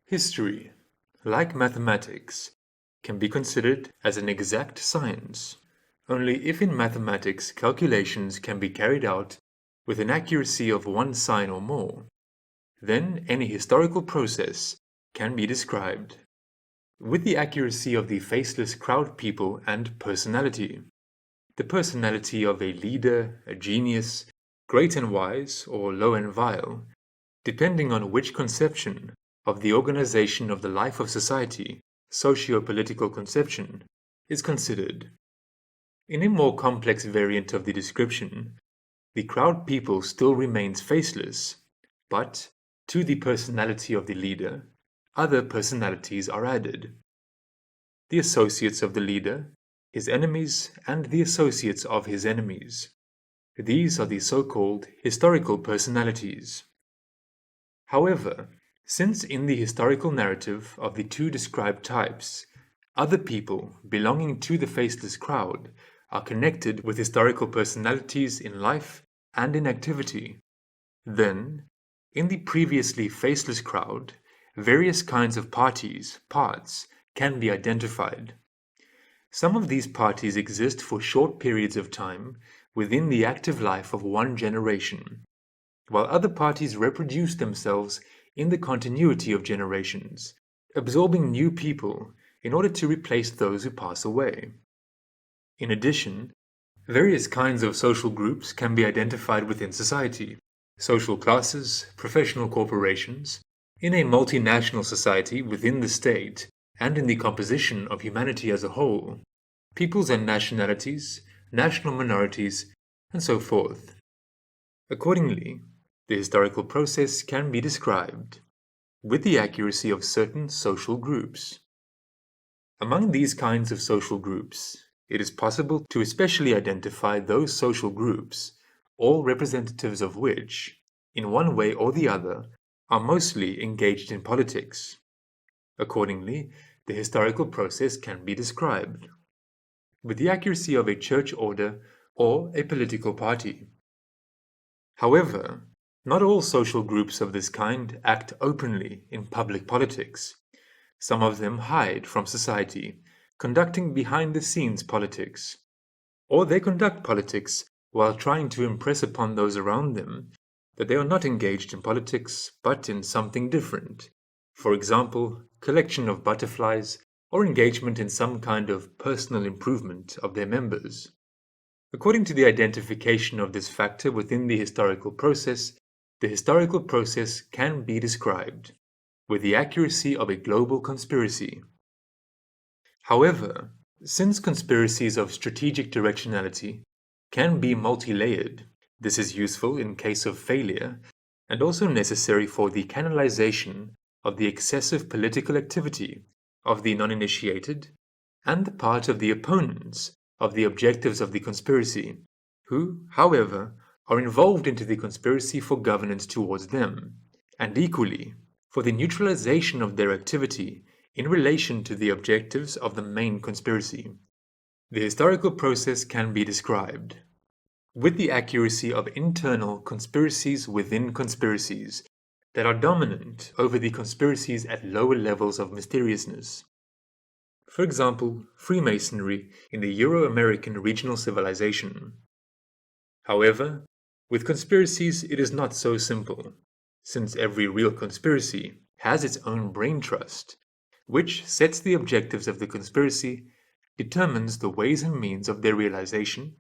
History, like mathematics, can be considered as an exact science, only if in mathematics calculations can be carried out with an accuracy of one sign or more, then any historical process can be described with the accuracy of the faceless crowd people and personality. The personality of a leader, a genius, great and wise, or low and vile, depending on which conception of the organization of the life of society, socio-political conception, is considered. In a more complex variant of the description, the crowd people still remains faceless, but to the personality of the leader, other personalities are added. The associates of the leader, his enemies, and the associates of his enemies. These are the so-called historical personalities. However, since in the historical narrative of the two described types, other people belonging to the faceless crowd are connected with historical personalities in life and in activity, then, in the previously faceless crowd, various kinds of parties, parts, can be identified. Some of these parties exist for short periods of time within the active life of one generation, while other parties reproduce themselves in the continuity of generations, absorbing new people in order to replace those who pass away. In addition, various kinds of social groups can be identified within society, social classes, professional corporations, in a multinational society within the state, and in the composition of humanity as a whole, peoples and nationalities, national minorities, and so forth. Accordingly, the historical process can be described with the accuracy of certain social groups. Among these kinds of social groups, it is possible to especially identify those social groups, all representatives of which, in one way or the other, are mostly engaged in politics. Accordingly, the historical process can be described with the accuracy of a church order or a political party. However, not all social groups of this kind act openly in public politics. Some of them hide from society, conducting behind-the-scenes politics. Or they conduct politics while trying to impress upon those around them that they are not engaged in politics, but in something different. For example, collection of butterflies, or engagement in some kind of personal improvement of their members. According to the identification of this factor within the historical process can be described with the accuracy of a global conspiracy. However, since conspiracies of strategic directionality can be multi-layered, this is useful in case of failure and also necessary for the canalization of the excessive political activity of the non-initiated and the part of the opponents of the objectives of the conspiracy, who, however, are involved into the conspiracy for governance towards them, and equally for the neutralization of their activity in relation to the objectives of the main conspiracy. The historical process can be described with the accuracy of internal conspiracies within conspiracies that are dominant over the conspiracies at lower levels of mysteriousness. For example, Freemasonry in the Euro-American regional civilization. However, with conspiracies it is not so simple, since every real conspiracy has its own brain trust, which sets the objectives of the conspiracy, determines the ways and means of their realization,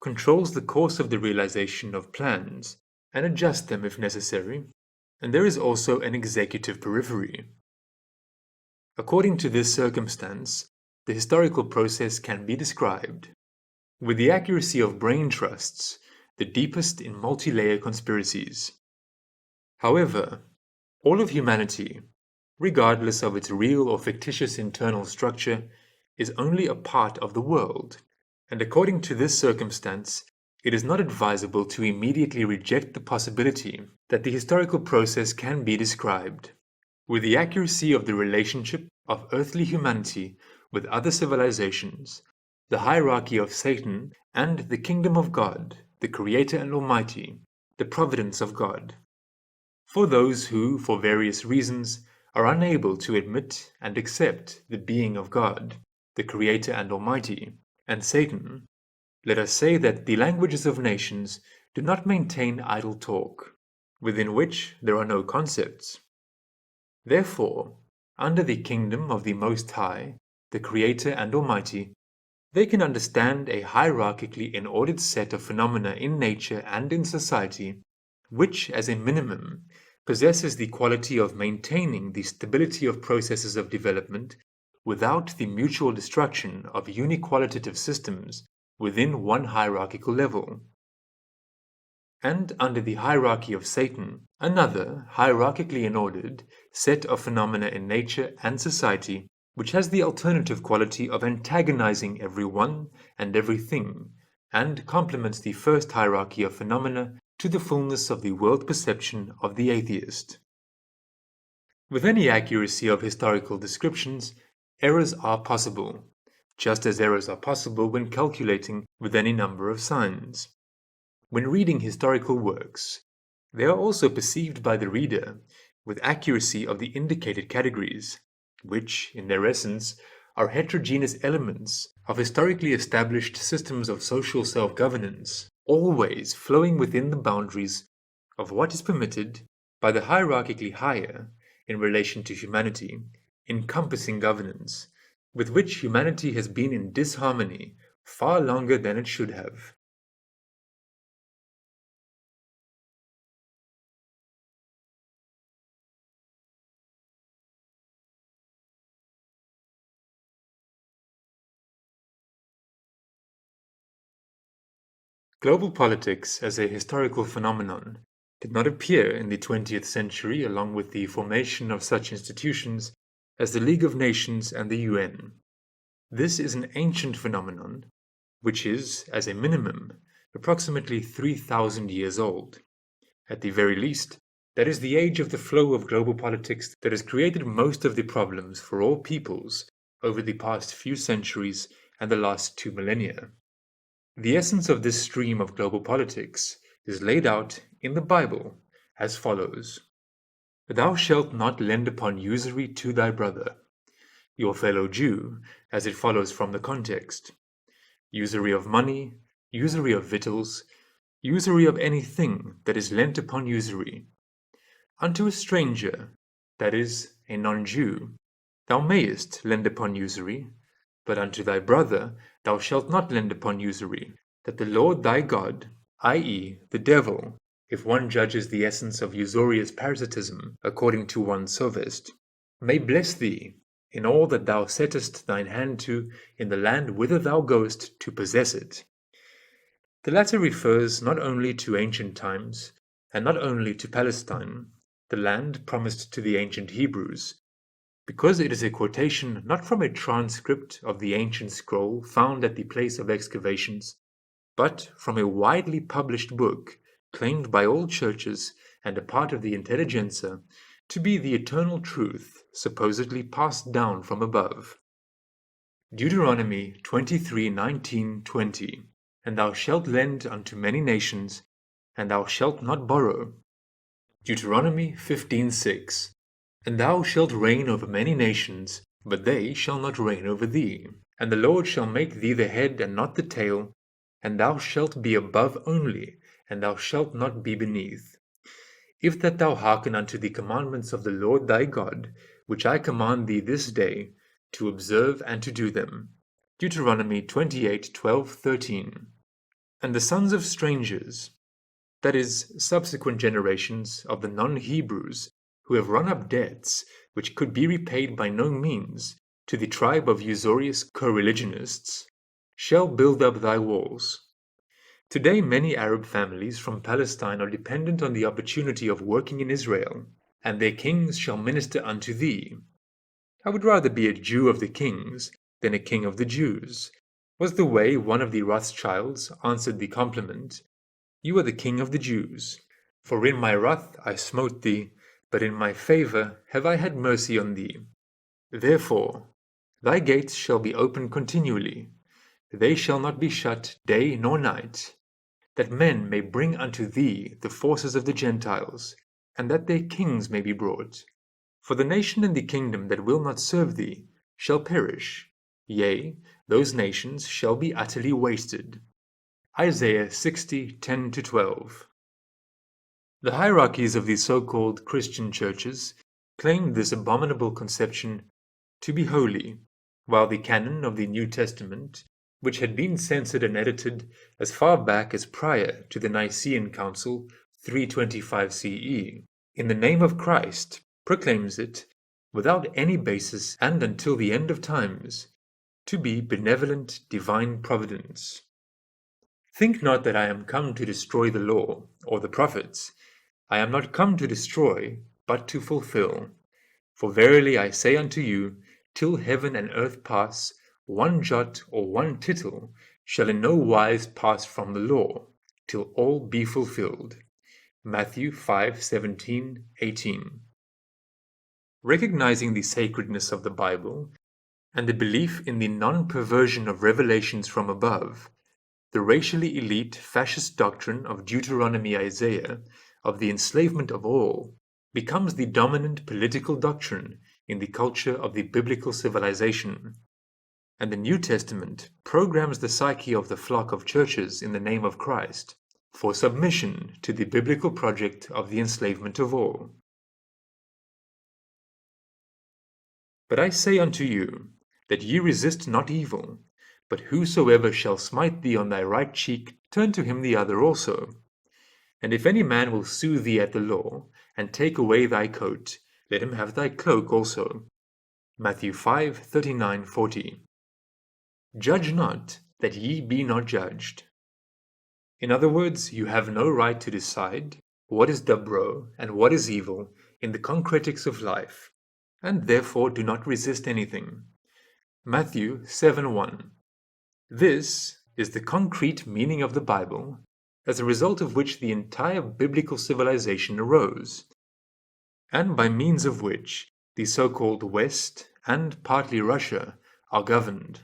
controls the course of the realization of plans, and adjusts them if necessary, and there is also an executive periphery. According to this circumstance, the historical process can be described with the accuracy of brain trusts, the deepest in multi-layer conspiracies. However, all of humanity, regardless of its real or fictitious internal structure, is only a part of the world, and according to this circumstance, it is not advisable to immediately reject the possibility that the historical process can be described with the accuracy of the relationship of earthly humanity with other civilizations, the hierarchy of Satan, and the kingdom of God, the Creator and Almighty, the providence of God. For those who, for various reasons, are unable to admit and accept the being of God, the Creator and Almighty, and Satan, let us say that the languages of nations do not maintain idle talk, within which there are no concepts. Therefore, under the kingdom of the Most High, the Creator and Almighty, they can understand a hierarchically inordered set of phenomena in nature and in society, which, as a minimum, possesses the quality of maintaining the stability of processes of development without the mutual destruction of uniqualitative systems within one hierarchical level. And under the hierarchy of Satan, another, hierarchically inordered, set of phenomena in nature and society, which has the alternative quality of antagonizing everyone and everything, and complements the first hierarchy of phenomena to the fullness of the world perception of the atheist. With any accuracy of historical descriptions, errors are possible, just as errors are possible when calculating with any number of signs. When reading historical works, they are also perceived by the reader with accuracy of the indicated categories, which, in their essence, are heterogeneous elements of historically established systems of social self-governance, always flowing within the boundaries of what is permitted by the hierarchically higher in relation to humanity, encompassing governance, with which humanity has been in disharmony far longer than it should have. Global politics as a historical phenomenon did not appear in the 20th century along with the formation of such institutions as the League of Nations and the UN. This is an ancient phenomenon, which is, as a minimum, approximately 3,000 years old. At the very least, that is the age of the flow of global politics that has created most of the problems for all peoples over the past few centuries and the last 2 millennia. The essence of this stream of global politics is laid out in the Bible as follows: Thou shalt not lend upon usury to thy brother, your fellow Jew, as it follows from the context. Usury of money, usury of victuals, usury of anything that is lent upon usury. Unto a stranger, that is, a non-Jew, thou mayest lend upon usury, but unto thy brother thou shalt not lend upon usury, that the Lord thy God, i.e., the devil, if one judges the essence of usurious parasitism according to one's sophist, may bless thee in all that thou settest thine hand to in the land whither thou goest to possess it. The latter refers not only to ancient times, and not only to Palestine, the land promised to the ancient Hebrews, because it is a quotation not from a transcript of the ancient scroll found at the place of excavations, but from a widely published book claimed by all churches and a part of the intelligentsia to be the eternal truth supposedly passed down from above. Deuteronomy 23:19-20. And thou shalt lend unto many nations, and thou shalt not borrow. Deuteronomy 15:6. And thou shalt reign over many nations, but they shall not reign over thee. And the Lord shall make thee the head and not the tail, and thou shalt be above only, and thou shalt not be beneath. If that thou hearken unto the commandments of the Lord thy God, which I command thee this day, to observe and to do them. Deuteronomy 28:12-13. And the sons of strangers, that is, subsequent generations of the non-Hebrews, who have run up debts which could be repaid by no means to the tribe of usurious co-religionists, shall build up thy walls. Today many Arab families from Palestine are dependent on the opportunity of working in Israel, and their kings shall minister unto thee. I would rather be a Jew of the kings than a king of the Jews, was the way one of the Rothschilds answered the compliment. You are the king of the Jews. For in my wrath I smote thee, but in my favor have I had mercy on thee. Therefore thy gates shall be open continually, they shall not be shut day nor night, that men may bring unto thee the forces of the Gentiles, and that their kings may be brought. For the nation and the kingdom that will not serve thee shall perish, yea, those nations shall be utterly wasted. Isaiah 60:10-12. The hierarchies of these so-called Christian churches claim this abominable conception to be holy, while the canon of the New Testament, which had been censored and edited as far back as prior to the Nicene Council 325 CE, in the name of Christ, proclaims it, without any basis and until the end of times, to be benevolent divine providence. Think not that I am come to destroy the law, or the prophets. I am not come to destroy, but to fulfill. For verily I say unto you, till heaven and earth pass, one jot or one tittle shall in no wise pass from the law, till all be fulfilled. Matthew 5:17, 18. Recognizing the sacredness of the Bible and the belief in the non-perversion of revelations from above, the racially elite fascist doctrine of Deuteronomy Isaiah of the enslavement of all becomes the dominant political doctrine in the culture of the biblical civilization, and the New Testament programs the psyche of the flock of churches in the name of Christ for submission to the biblical project of the enslavement of all. But I say unto you, that ye resist not evil, but whosoever shall smite thee on thy right cheek, turn to him the other also. And if any man will sue thee at the law, and take away thy coat, let him have thy cloak also. Matthew 5:39, 40. Judge not, that ye be not judged. In other words, you have no right to decide what is dobro and what is evil in the concretics of life, and therefore do not resist anything. Matthew 7:1. This is the concrete meaning of the Bible, as a result of which the entire biblical civilization arose, and by means of which the so-called West and partly Russia are governed.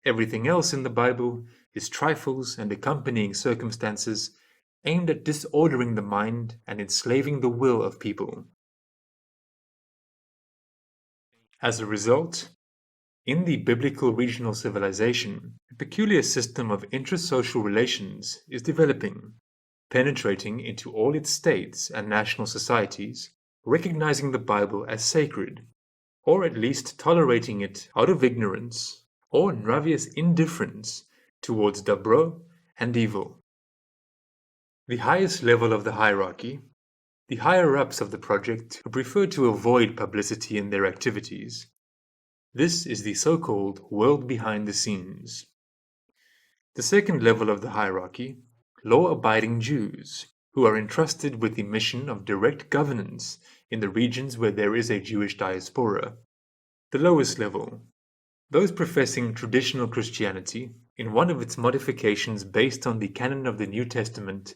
Everything else in the Bible is trifles and accompanying circumstances aimed at disordering the mind and enslaving the will of people. As a result, in the biblical regional civilization, a peculiar system of intrasocial relations is developing, penetrating into all its states and national societies, recognizing the Bible as sacred, or at least tolerating it out of ignorance or nravious indifference towards dobro and evil. The highest level of the hierarchy, the higher-ups of the project who prefer to avoid publicity in their activities. This is the so-called world behind the scenes. The second level of the hierarchy, law-abiding Jews, who are entrusted with the mission of direct governance in the regions where there is a Jewish diaspora. The lowest level, those professing traditional Christianity in one of its modifications based on the canon of the New Testament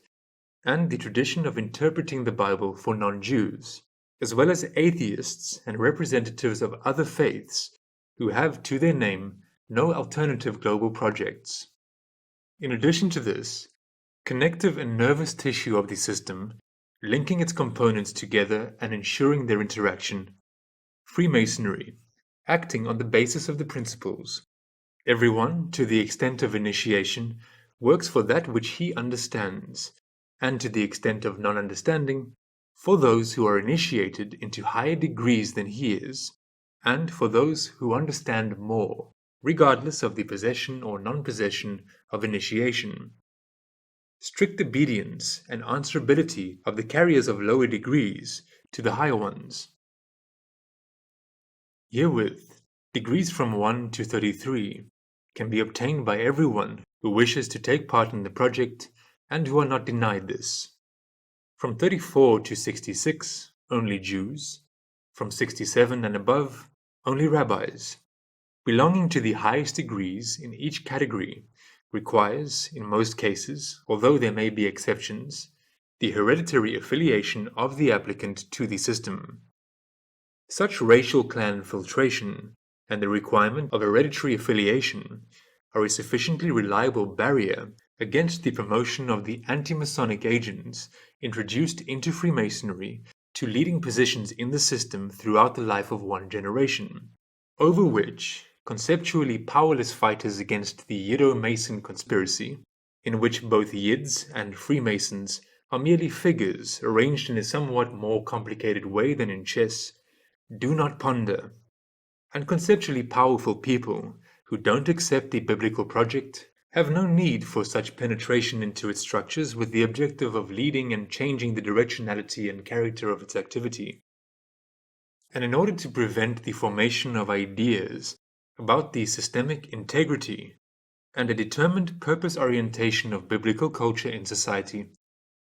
and the tradition of interpreting the Bible for non-Jews, as well as atheists and representatives of other faiths who have to their name no alternative global projects. In addition to this, connective and nervous tissue of the system, linking its components together and ensuring their interaction, Freemasonry, acting on the basis of the principles. Everyone, to the extent of initiation, works for that which he understands, and to the extent of non-understanding, for those who are initiated into higher degrees than he is, and for those who understand more, regardless of the possession or non-possession of initiation. Strict obedience and answerability of the carriers of lower degrees to the higher ones. Herewith, degrees from 1 to 33 can be obtained by everyone who wishes to take part in the project and who are not denied this. From 34 to 66, only Jews. From 67 and above, only rabbis. Belonging to the highest degrees in each category requires, in most cases, although there may be exceptions, the hereditary affiliation of the applicant to the system. Such racial clan filtration and the requirement of hereditary affiliation are a sufficiently reliable barrier against the promotion of the anti-Masonic agents introduced into Freemasonry to leading positions in the system throughout the life of one generation, over which conceptually powerless fighters against the Yiddo-Mason conspiracy, in which both Yids and Freemasons are merely figures arranged in a somewhat more complicated way than in chess, do not ponder, and conceptually powerful people who don't accept the biblical project have no need for such penetration into its structures with the objective of leading and changing the directionality and character of its activity. And in order to prevent the formation of ideas about the systemic integrity and a determined purpose orientation of biblical culture in society,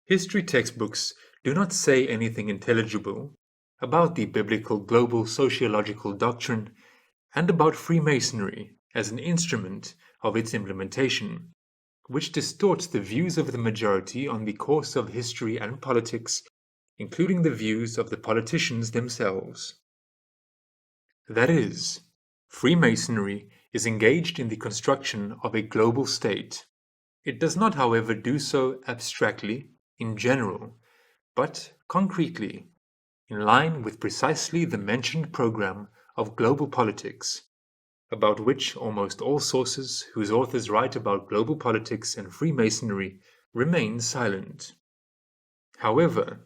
history textbooks do not say anything intelligible about the biblical global sociological doctrine and about Freemasonry as an instrument of its implementation, which distorts the views of the majority on the course of history and politics, including the views of the politicians themselves. That is, Freemasonry is engaged in the construction of a global state. It does not, however, do so abstractly, in general, but concretely, in line with precisely the mentioned program of global politics, about which almost all sources whose authors write about global politics and Freemasonry remain silent. However,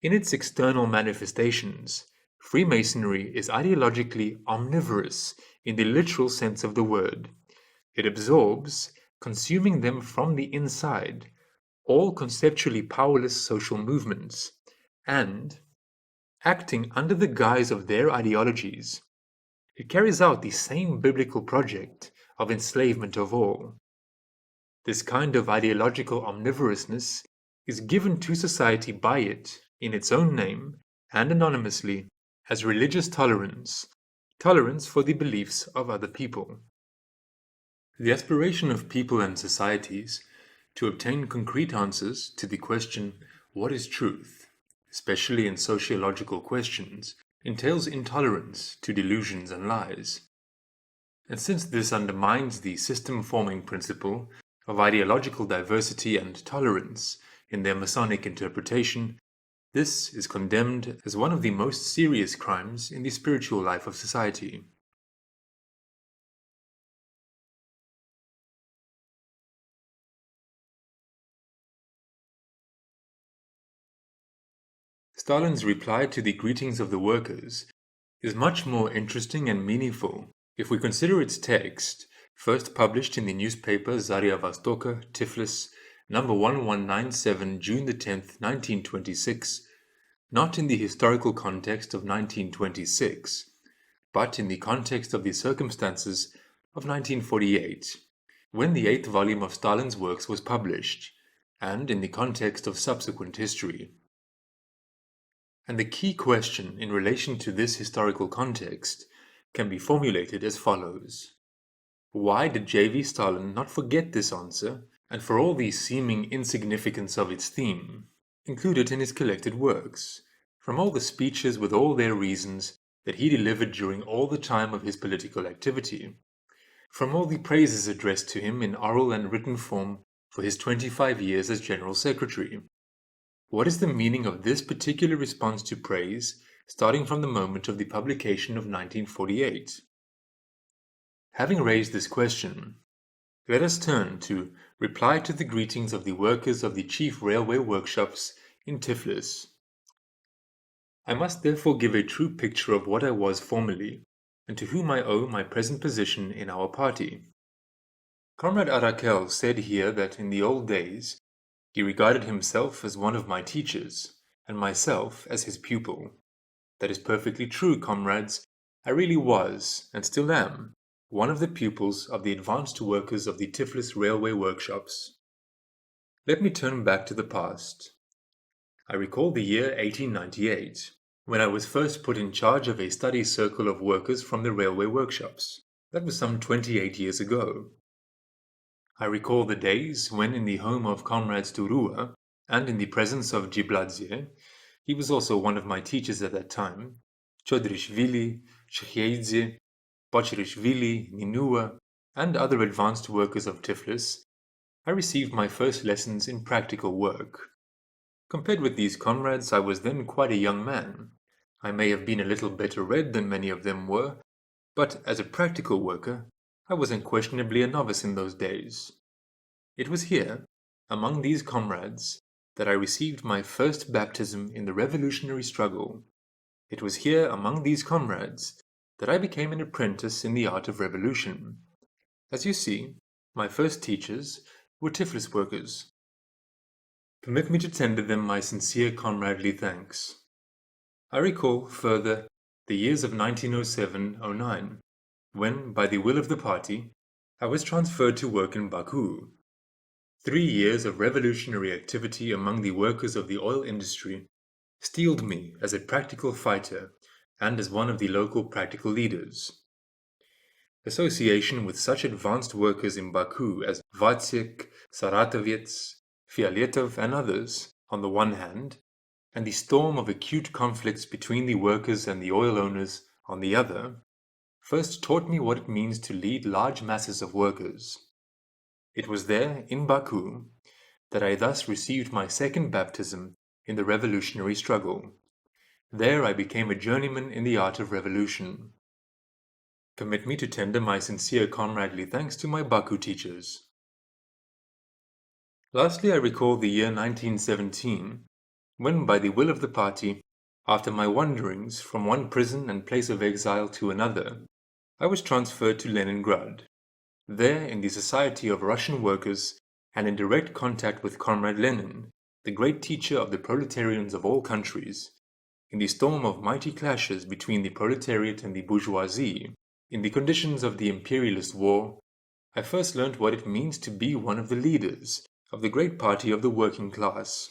in its external manifestations, Freemasonry is ideologically omnivorous in the literal sense of the word. It absorbs, consuming them from the inside, all conceptually powerless social movements, and, acting under the guise of their ideologies, it carries out the same biblical project of enslavement of all. This kind of ideological omnivorousness is given to society by it, in its own name, and anonymously, as religious tolerance, tolerance for the beliefs of other people. The aspiration of people and societies to obtain concrete answers to the question, what is truth, especially in sociological questions, entails intolerance to delusions and lies. And since this undermines the system-forming principle of ideological diversity and tolerance in their Masonic interpretation, this is condemned as one of the most serious crimes in the spiritual life of society. Stalin's reply to the greetings of the workers is much more interesting and meaningful if we consider its text, first published in the newspaper Zaria Vostoka, Tiflis, number 1197, June the 10th, 1926, not in the historical context of 1926, but in the context of the circumstances of 1948, when the 8th volume of Stalin's works was published, and in the context of subsequent history. And the key question in relation to this historical context can be formulated as follows. Why did J.V. Stalin not forget this answer, and for all the seeming insignificance of its theme, include it in his collected works, from all the speeches with all their reasons that he delivered during all the time of his political activity, from all the praises addressed to him in oral and written form for his 25 years as General Secretary? What is the meaning of this particular response to praise, starting from the moment of the publication of 1948? Having raised this question, let us turn to reply to the greetings of the workers of the chief railway workshops in Tiflis. I must therefore give a true picture of what I was formerly, and to whom I owe my present position in our party. Comrade Arakel said here that in the old days he regarded himself as one of my teachers, and myself as his pupil. That is perfectly true, comrades. I really was, and still am, one of the pupils of the advanced workers of the Tiflis railway workshops. Let me turn back to the past. I recall the year 1898, when I was first put in charge of a study circle of workers from the railway workshops. That was some 28 years ago. I recall the days when in the home of Comrades Turua, and in the presence of Gibladze, he was also one of my teachers at that time, Chodrishvili, Shekheidze, Bochrishvili, Ninua, and other advanced workers of Tiflis, I received my first lessons in practical work. Compared with these comrades, I was then quite a young man. I may have been a little better read than many of them were, but as a practical worker, I was unquestionably a novice in those days. It was here, among these comrades, that I received my first baptism in the revolutionary struggle. It was here, among these comrades, that I became an apprentice in the art of revolution. As you see, my first teachers were Tiflis workers. Permit me to tender them my sincere comradely thanks. I recall, further, the years of 1907-09, when, by the will of the party, I was transferred to work in Baku. 3 years of revolutionary activity among the workers of the oil industry steeled me as a practical fighter and as one of the local practical leaders. Association with such advanced workers in Baku as Vatsik, Saratovets, Fialetov, and others, on the one hand, and the storm of acute conflicts between the workers and the oil owners, on the other, first taught me what it means to lead large masses of workers. It was there, in Baku, that I thus received my second baptism in the revolutionary struggle. There I became a journeyman in the art of revolution. Permit me to tender my sincere comradely thanks to my Baku teachers. Lastly, I recall the year 1917, when, by the will of the party, after my wanderings from one prison and place of exile to another, I was transferred to Leningrad. There, in the society of Russian workers, and in direct contact with Comrade Lenin, the great teacher of the proletarians of all countries, in the storm of mighty clashes between the proletariat and the bourgeoisie, in the conditions of the imperialist war, I first learnt what it means to be one of the leaders of the great party of the working class.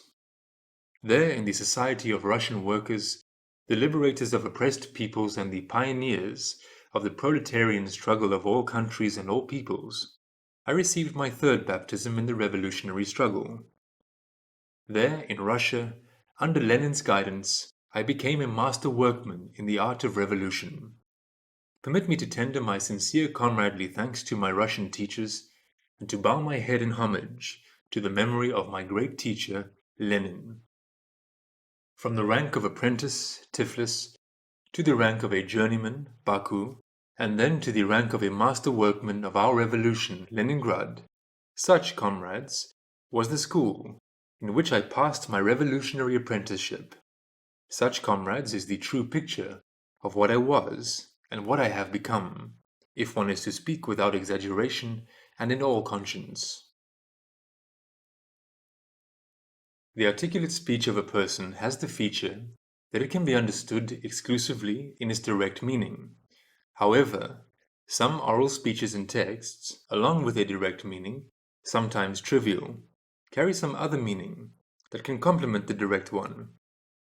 There, in the society of Russian workers, the liberators of oppressed peoples and the pioneers of the proletarian struggle of all countries and all peoples, I received my third baptism in the revolutionary struggle. There, in Russia, under Lenin's guidance, I became a master workman in the art of revolution. Permit me to tender my sincere comradely thanks to my Russian teachers, and to bow my head in homage to the memory of my great teacher, Lenin. From the rank of apprentice, Tiflis, to the rank of a journeyman, Baku, and then to the rank of a master workman of our revolution, Leningrad, such, comrades, was the school in which I passed my revolutionary apprenticeship. Such, comrades, is the true picture of what I was and what I have become, if one is to speak without exaggeration and in all conscience. The articulate speech of a person has the feature that it can be understood exclusively in its direct meaning. However, some oral speeches and texts, along with a direct meaning, sometimes trivial, carry some other meaning that can complement the direct one,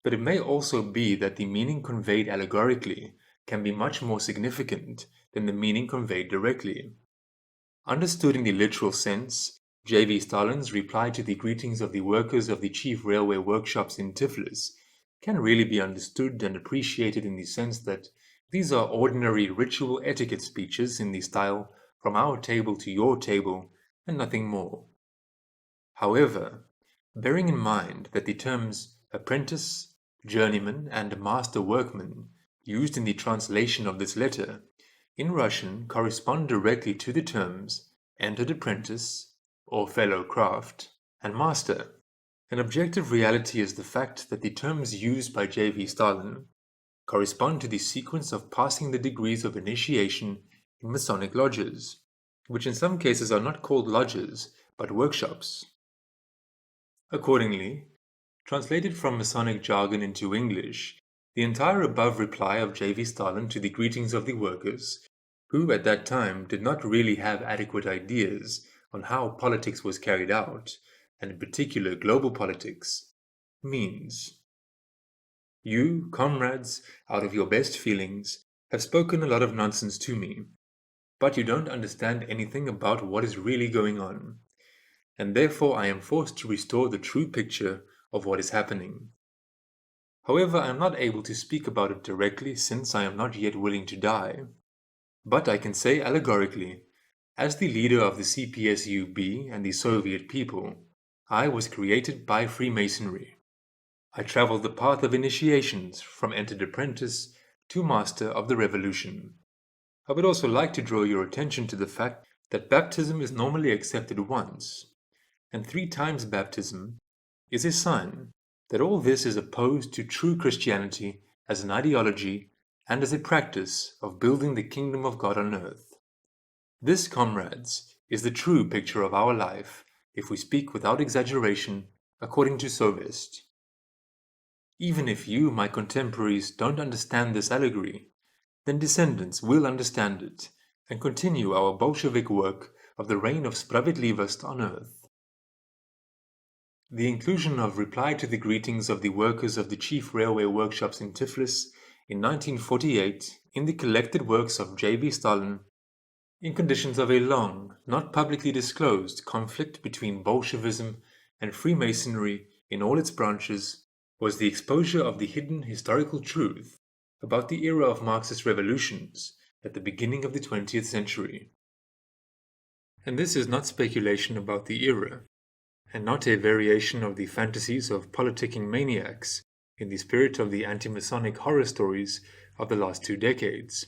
but it may also be that the meaning conveyed allegorically can be much more significant than the meaning conveyed directly. Understood in the literal sense, J.V. Stalin's reply to the greetings of the workers of the chief railway workshops in Tiflis can really be understood and appreciated in the sense that these are ordinary ritual etiquette speeches in the style "from our table to your table" and nothing more. However, bearing in mind that the terms apprentice, journeyman, and master workman used in the translation of this letter in Russian correspond directly to the terms entered apprentice, or fellow craft, and master. An objective reality is the fact that the terms used by J.V. Stalin correspond to the sequence of passing the degrees of initiation in Masonic lodges, which in some cases are not called lodges, but workshops. Accordingly, translated from Masonic jargon into English, the entire above reply of J.V. Stalin to the greetings of the workers, who at that time did not really have adequate ideas on how politics was carried out, and in particular global politics, means: "You, comrades, out of your best feelings, have spoken a lot of nonsense to me, but you don't understand anything about what is really going on, and therefore I am forced to restore the true picture of what is happening. However, I am not able to speak about it directly since I am not yet willing to die, but I can say allegorically, as the leader of the CPSUB and the Soviet people, I was created by Freemasonry. I traveled the path of initiations from entered apprentice to master of the revolution. I would also like to draw your attention to the fact that baptism is normally accepted once, and 3 times baptism is a sign that all this is opposed to true Christianity as an ideology and as a practice of building the kingdom of God on earth. This, comrades, is the true picture of our life, if we speak without exaggeration, according to Sovest. Even if you, my contemporaries, don't understand this allegory, then descendants will understand it and continue our Bolshevik work of the reign of Spravedlivosť on earth. The inclusion of reply to the greetings of the workers of the chief railway workshops in Tiflis in 1948 in the collected works of J.B. Stalin, in conditions of a long, not publicly disclosed conflict between Bolshevism and Freemasonry in all its branches, was the exposure of the hidden historical truth about the era of Marxist revolutions at the beginning of the 20th century. And this is not speculation about the era, and not a variation of the fantasies of politicking maniacs in the spirit of the anti-Masonic horror stories of the last 2 decades.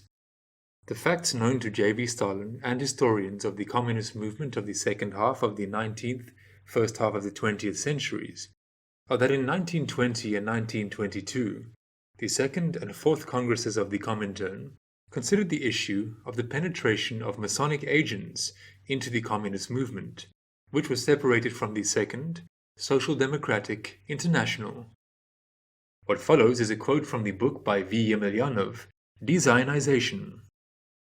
The facts known to J.B. Stalin and historians of the communist movement of the second half of the 19th, first half of the 20th centuries are that in 1920 and 1922, the second and fourth Congresses of the Comintern considered the issue of the penetration of Masonic agents into the communist movement, which was separated from the second, Social Democratic International. What follows is a quote from the book by V. Yemelyanov, Dezionization.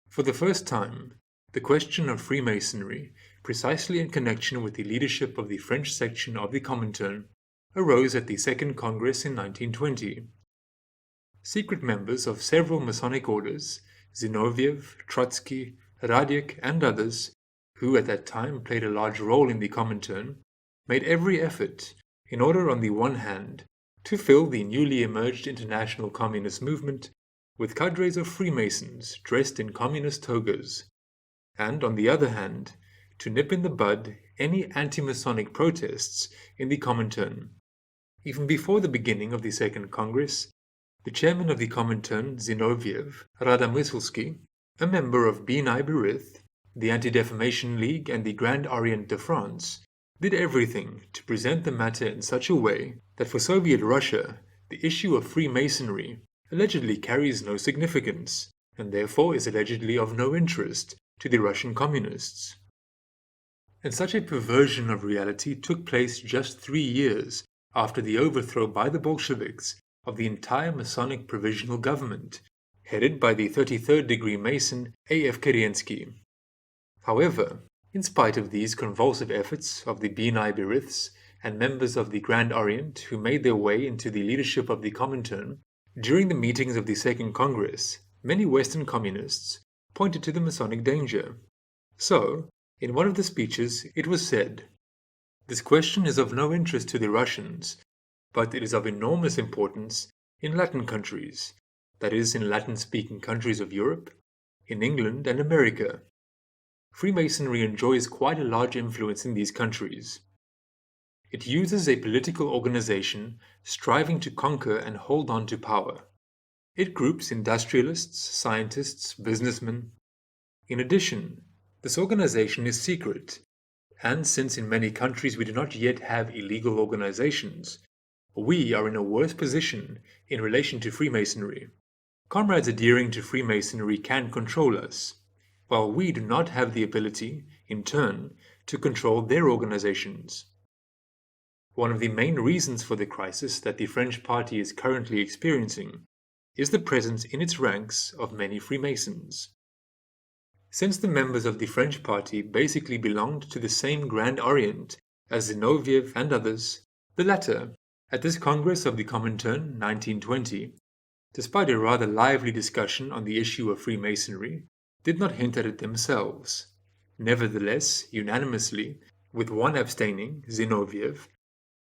For the first time, the question of Freemasonry, precisely in connection with the leadership of the French section of the Comintern, arose at the Second Congress in 1920. Secret members of several Masonic orders, Zinoviev, Trotsky, Radyk, and others, who at that time played a large role in the Comintern, made every effort in order on the one hand to fill the newly emerged international communist movement with cadres of Freemasons dressed in communist togas, and on the other hand to nip in the bud any anti-Masonic protests in the Comintern. Even before the beginning of the Second Congress, the chairman of the Comintern, Zinoviev Radomyslsky, a member of B'nai B'rith, the Anti-Defamation League and the Grand Orient de France, did everything to present the matter in such a way that for Soviet Russia the issue of Freemasonry allegedly carries no significance, and therefore is allegedly of no interest to the Russian communists. And such a perversion of reality took place just 3 years after the overthrow by the Bolsheviks of the entire Masonic provisional government, headed by the 33rd degree Mason A.F. Kerensky. However, in spite of these convulsive efforts of the B'nai B'riths and members of the Grand Orient who made their way into the leadership of the Comintern, during the meetings of the Second Congress, many Western communists pointed to the Masonic danger. So, in one of the speeches, it was said, "This question is of no interest to the Russians, but it is of enormous importance in Latin countries, that is, in Latin-speaking countries of Europe, in England and America. Freemasonry enjoys quite a large influence in these countries. It uses a political organization striving to conquer and hold on to power. It groups industrialists, scientists, businessmen. In addition, this organization is secret, and since in many countries we do not yet have illegal organizations, we are in a worse position in relation to Freemasonry. Comrades adhering to Freemasonry can control us, while we do not have the ability, in turn, to control their organizations. One of the main reasons for the crisis that the French party is currently experiencing is the presence in its ranks of many Freemasons. Since the members of the French party basically belonged to the same Grand Orient as Zinoviev and others, the latter, at this Congress of the Comintern 1920, despite a rather lively discussion on the issue of Freemasonry, did not hint at it themselves. Nevertheless, unanimously, with one abstaining, Zinoviev,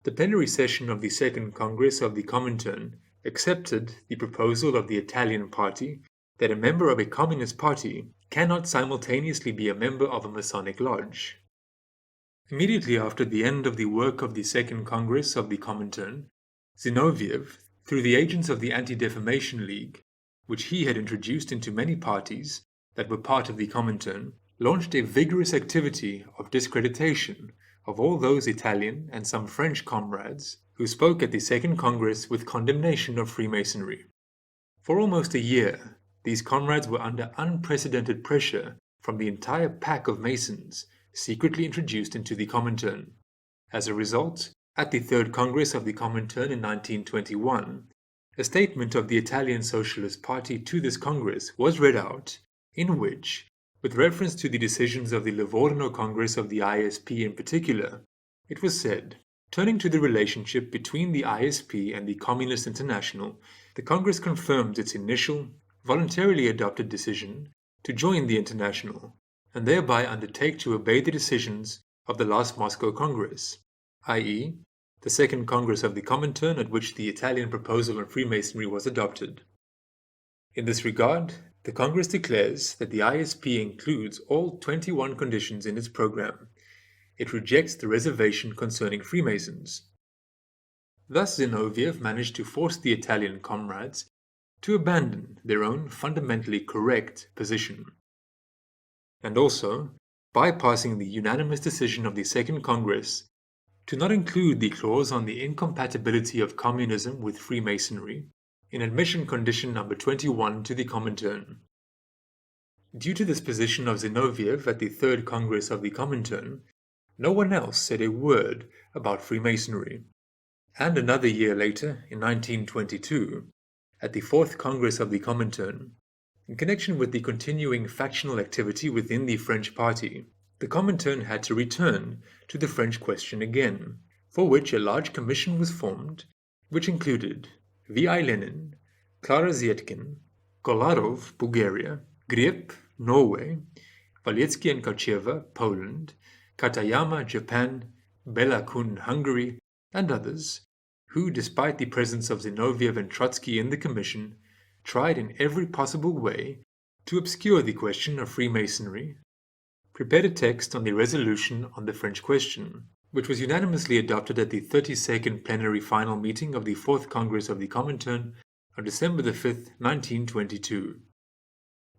the plenary session of the Second Congress of the Comintern accepted the proposal of the Italian party that a member of a communist party cannot simultaneously be a member of a Masonic lodge. Immediately after the end of the work of the Second Congress of the Comintern, Zinoviev, through the agents of the Anti-Defamation League, which he had introduced into many parties that were part of the Comintern, launched a vigorous activity of discreditation of all those Italian and some French comrades who spoke at the Second Congress with condemnation of Freemasonry. For almost a year, these comrades were under unprecedented pressure from the entire pack of Masons secretly introduced into the Comintern. As a result, at the Third Congress of the Comintern in 1921, a statement of the Italian Socialist Party to this Congress was read out, in which, with reference to the decisions of the Livorno Congress of the ISP in particular, it was said, turning to the relationship between the ISP and the Communist International, the Congress confirmed its initial, voluntarily adopted decision to join the International, and thereby undertake to obey the decisions of the last Moscow Congress, i.e., the Second Congress of the Comintern at which the Italian proposal on Freemasonry was adopted. In this regard, the Congress declares that the ISP includes all 21 conditions in its program. It rejects the reservation concerning Freemasons. Thus Zinoviev managed to force the Italian comrades to abandon their own fundamentally correct position. And also, bypassing the unanimous decision of the Second Congress to not include the clause on the incompatibility of communism with Freemasonry in admission condition number 21 to the Comintern. Due to this position of Zinoviev at the Third Congress of the Comintern, no one else said a word about Freemasonry. And another year later, in 1922, at the Fourth Congress of the Comintern, in connection with the continuing factional activity within the French party, the Comintern had to return to the French question again, for which a large commission was formed, which included V.I. Lenin, Clara Zetkin, Kolarov, Bulgaria, Grip, Norway, Walewski and Kocheva, Poland, Katayama, Japan, Bela Kun, Hungary, and others, who, despite the presence of Zinoviev and Trotsky in the commission, tried in every possible way to obscure the question of Freemasonry, prepared a text on the resolution on the French question, which was unanimously adopted at the 32nd plenary final meeting of the Fourth Congress of the Comintern on December 5, 1922.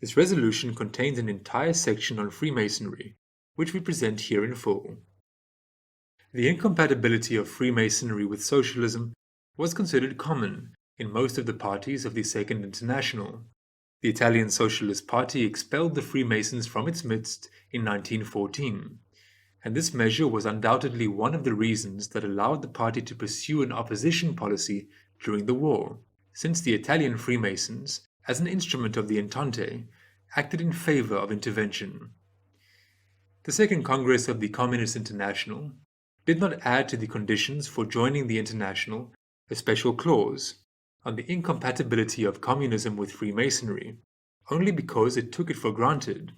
This resolution contains an entire section on Freemasonry, which we present here in full. The incompatibility of Freemasonry with socialism was considered common in most of the parties of the Second International. The Italian Socialist Party expelled the Freemasons from its midst in 1914, and this measure was undoubtedly one of the reasons that allowed the party to pursue an opposition policy during the war, since the Italian Freemasons, as an instrument of the Entente, acted in favor of intervention. The Second Congress of the Communist International did not add to the conditions for joining the International a special clause on the incompatibility of communism with Freemasonry, only because it took it for granted,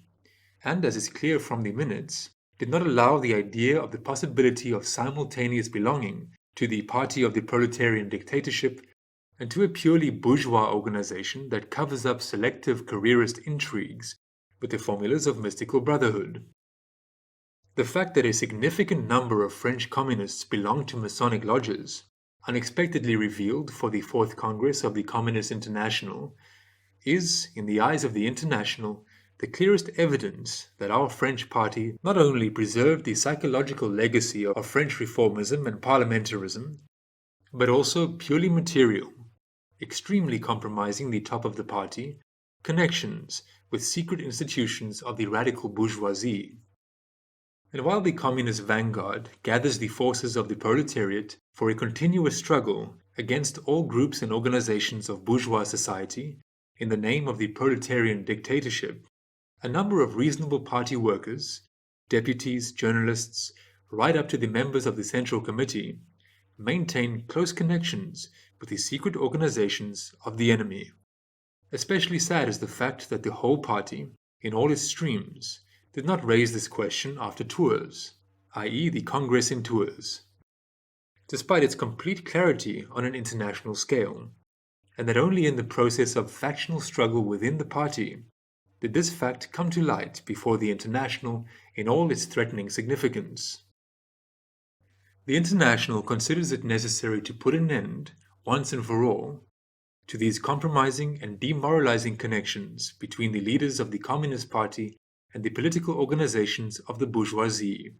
and as is clear from the minutes, did not allow the idea of the possibility of simultaneous belonging to the party of the proletarian dictatorship and to a purely bourgeois organization that covers up selective careerist intrigues with the formulas of mystical brotherhood. The fact that a significant number of French communists belonged to Masonic lodges, unexpectedly revealed for the Fourth Congress of the Communist International, is, in the eyes of the International, the clearest evidence that our French party not only preserved the psychological legacy of French reformism and parliamentarism, but also purely material, extremely compromising the top of the party, connections with secret institutions of the radical bourgeoisie. And while the communist vanguard gathers the forces of the proletariat for a continuous struggle against all groups and organizations of bourgeois society in the name of the proletarian dictatorship, a number of reasonable party workers, deputies, journalists, right up to the members of the Central Committee, maintain close connections with the secret organizations of the enemy. Especially sad is the fact that the whole party, in all its streams, did not raise this question after Tours, i.e. the Congress in Tours, despite its complete clarity on an international scale, and that only in the process of factional struggle within the party did this fact come to light before the International in all its threatening significance. The International considers it necessary to put an end, once and for all, to these compromising and demoralizing connections between the leaders of the Communist Party and the political organizations of the bourgeoisie.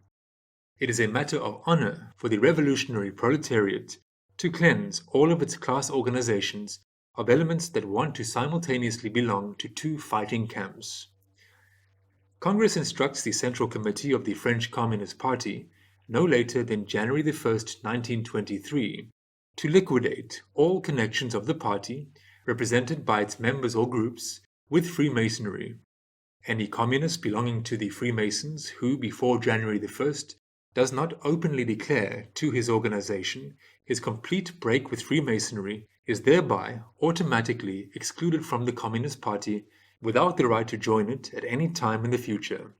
It is a matter of honor for the revolutionary proletariat to cleanse all of its class organizations of elements that want to simultaneously belong to two fighting camps. Congress instructs the Central Committee of the French Communist Party no later than January 1st, 1923, to liquidate all connections of the party, represented by its members or groups, with Freemasonry. Any communist belonging to the Freemasons who, before January 1st, does not openly declare to his organization his complete break with Freemasonry is thereby automatically excluded from the Communist Party without the right to join it at any time in the future.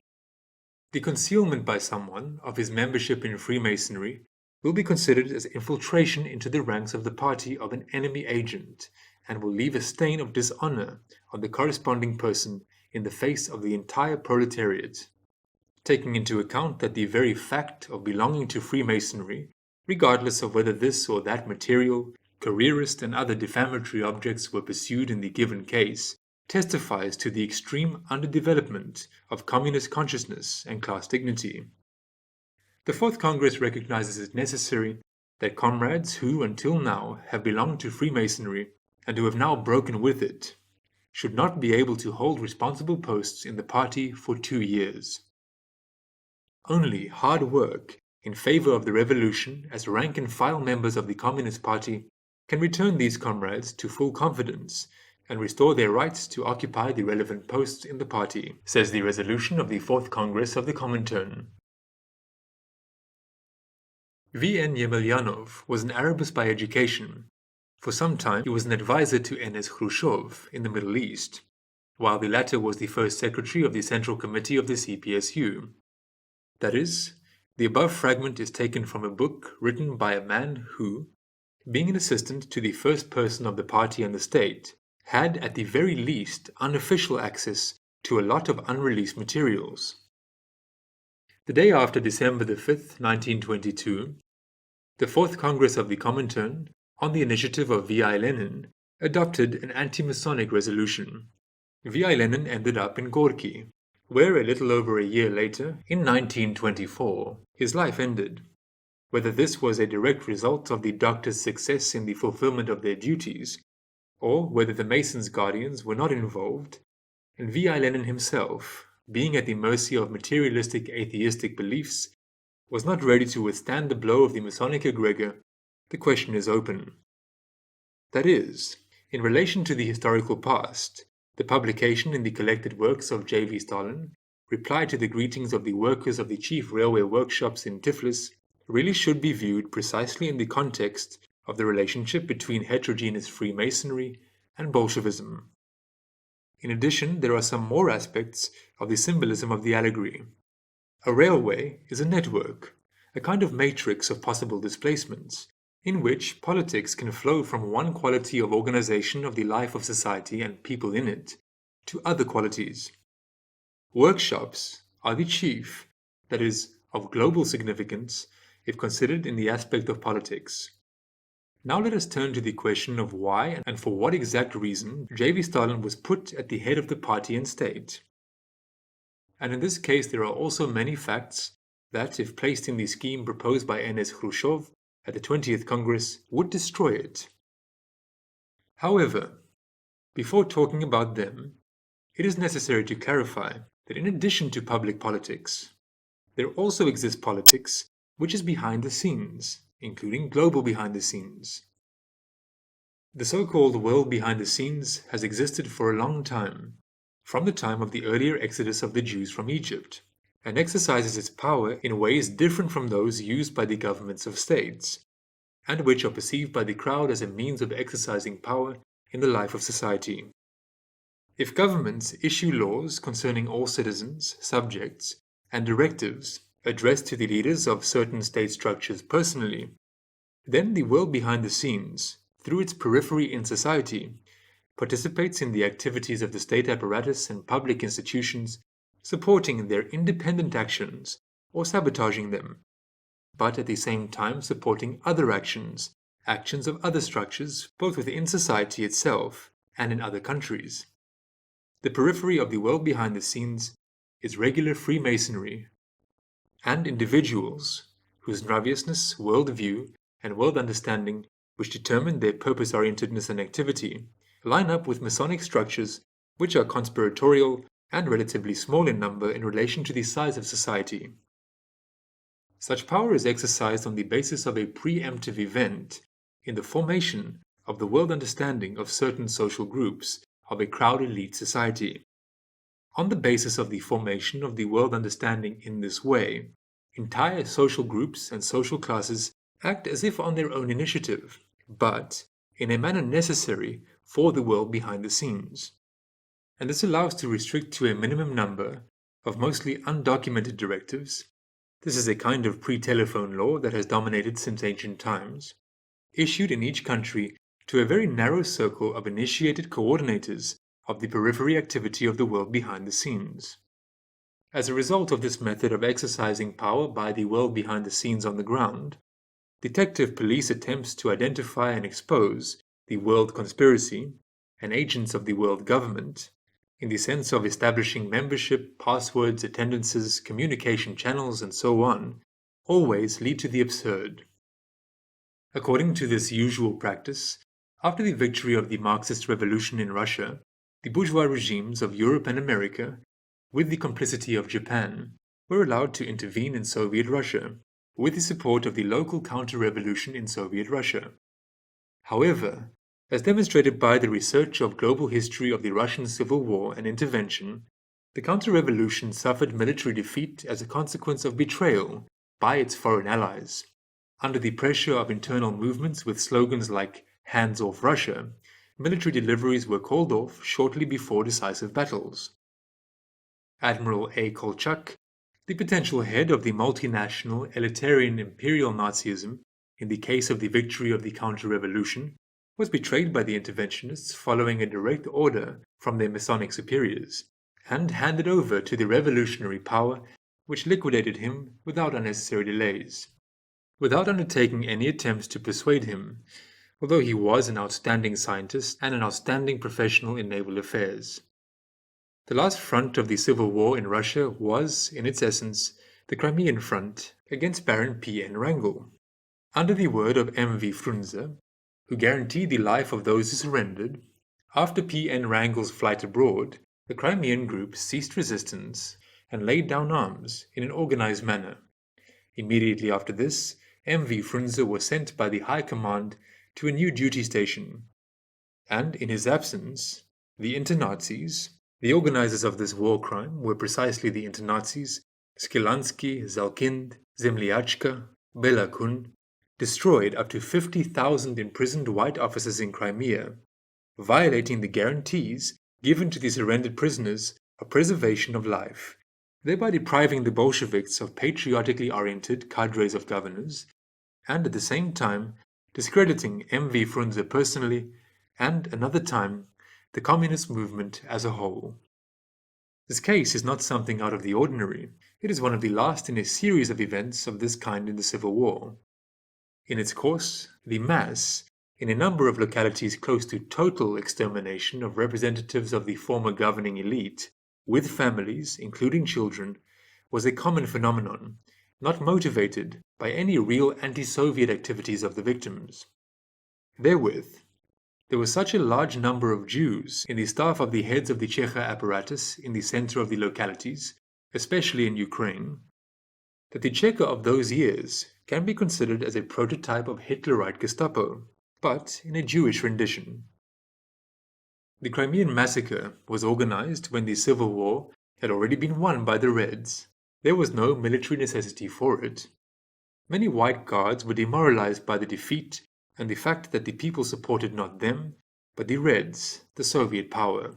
The concealment by someone of his membership in Freemasonry will be considered as infiltration into the ranks of the party of an enemy agent and will leave a stain of dishonor on the corresponding person in the face of the entire proletariat. Taking into account that the very fact of belonging to Freemasonry, regardless of whether this or that material, careerist and other defamatory objects were pursued in the given case, testifies to the extreme underdevelopment of communist consciousness and class dignity. The Fourth Congress recognizes it necessary that comrades who until now have belonged to Freemasonry and who have now broken with it should not be able to hold responsible posts in the party for 2 years. Only hard work in favor of the revolution as rank-and-file members of the Communist Party can return these comrades to full confidence and restore their rights to occupy the relevant posts in the party, says the resolution of the Fourth Congress of the Comintern. V.N. Yemelyanov was an Arabist by education. For some time he was an advisor to N.S. Khrushchev in the Middle East, while the latter was the first secretary of the Central Committee of the CPSU. That is, the above fragment is taken from a book written by a man who, being an assistant to the first person of the party and the state, had at the very least unofficial access to a lot of unreleased materials. The day after December 5th, 1922, the Fourth Congress of the Comintern, on the initiative of V.I. Lenin, adopted an anti-Masonic resolution. V.I. Lenin ended up in Gorky, where a little over a year later, in 1924, his life ended. Whether this was a direct result of the doctor's success in the fulfillment of their duties, or whether the Masons' guardians were not involved, and V.I. Lenin himself, being at the mercy of materialistic atheistic beliefs, was not ready to withstand the blow of the Masonic egregor, the question is open. That is, in relation to the historical past, the publication in the collected works of J.V. Stalin, reply to the greetings of the workers of the chief railway workshops in Tiflis, really should be viewed precisely in the context of the relationship between heterogeneous Freemasonry and Bolshevism. In addition, there are some more aspects of the symbolism of the allegory. A railway is a network, a kind of matrix of possible displacements, in which politics can flow from one quality of organization of the life of society and people in it to other qualities. Workshops are the chief, that is, of global significance, if considered in the aspect of politics. Now let us turn to the question of why and for what exact reason J.V. Stalin was put at the head of the party and state. And in this case there are also many facts that, if placed in the scheme proposed by N.S. Khrushchev at the 20th Congress, would destroy it. However, before talking about them, it is necessary to clarify that in addition to public politics, there also exists politics which is behind the scenes, including global behind the scenes. The so-called world behind the scenes has existed for a long time, from the time of the earlier exodus of the Jews from Egypt, and exercises its power in ways different from those used by the governments of states, and which are perceived by the crowd as a means of exercising power in the life of society. If governments issue laws concerning all citizens, subjects, and directives addressed to the leaders of certain state structures personally, then the world behind the scenes, through its periphery in society, participates in the activities of the state apparatus and public institutions, supporting their independent actions or sabotaging them, but at the same time supporting other actions actions of other structures, both within society itself and in other countries. The periphery of the world behind the scenes is regular Freemasonry, and individuals whose nraviousness, worldview, and world understanding, which determine their purpose-orientedness and activity, line up with Masonic structures which are conspiratorial and relatively small in number in relation to the size of society. Such power is exercised on the basis of a preemptive event in the formation of the world understanding of certain social groups of a crowd elite society. On the basis of the formation of the world understanding in this way, entire social groups and social classes act as if on their own initiative, but in a manner necessary for the world behind the scenes. And this allows to restrict to a minimum number of mostly undocumented directives. This is a kind of pre-telephone law that has dominated since ancient times, issued in each country to a very narrow circle of initiated coordinators of the periphery activity of the world behind the scenes. As a result of this method of exercising power by the world behind the scenes on the ground, detective police attempts to identify and expose the world conspiracy and agents of the world government, in the sense of establishing membership, passwords, attendances, communication channels, and so on, always lead to the absurd. According to this usual practice, after the victory of the Marxist revolution in Russia, the bourgeois regimes of Europe and America, with the complicity of Japan, were allowed to intervene in Soviet Russia, with the support of the local counter-revolution in Soviet Russia. However, as demonstrated by the research of global history of the Russian Civil War and intervention, the counter-revolution suffered military defeat as a consequence of betrayal by its foreign allies. Under the pressure of internal movements with slogans like "Hands off Russia," military deliveries were called off shortly before decisive battles. Admiral A. Kolchak, the potential head of the multinational elitarian imperial Nazism in the case of the victory of the counter-revolution, was betrayed by the interventionists following a direct order from their Masonic superiors, and handed over to the revolutionary power which liquidated him without unnecessary delays. Without undertaking any attempts to persuade him, although he was an outstanding scientist and an outstanding professional in naval affairs. The last front of the civil war in Russia was, in its essence, the Crimean front against Baron P.N. Wrangel. Under the word of M.V. Frunze, who guaranteed the life of those who surrendered, after P.N. Wrangel's flight abroad, the Crimean group ceased resistance and laid down arms in an organized manner. Immediately after this, M.V. Frunze was sent by the High Command to a new duty station, and in his absence, the Inter-Nazis, the organizers of this war crime were precisely the Inter-Nazis, Skilansky, Zalkind, Zemliachka, Belakun, destroyed up to 50,000 imprisoned white officers in Crimea, violating the guarantees given to the surrendered prisoners of preservation of life, thereby depriving the Bolsheviks of patriotically oriented cadres of governors, and at the same time discrediting M.V. Frunze personally, and another time the communist movement as a whole. This case is not something out of the ordinary. It is one of the last in a series of events of this kind in the Civil War. In its course, the mass, in a number of localities close to total extermination of representatives of the former governing elite, with families, including children, was a common phenomenon, not motivated by any real anti-Soviet activities of the victims. Therewith, there was such a large number of Jews in the staff of the heads of the Cheka apparatus in the center of the localities, especially in Ukraine, that the Cheka of those years can be considered as a prototype of Hitlerite Gestapo, but in a Jewish rendition. The Crimean massacre was organized when the Civil War had already been won by the Reds. There was no military necessity for it. Many White Guards were demoralized by the defeat and the fact that the people supported not them, but the Reds, the Soviet power.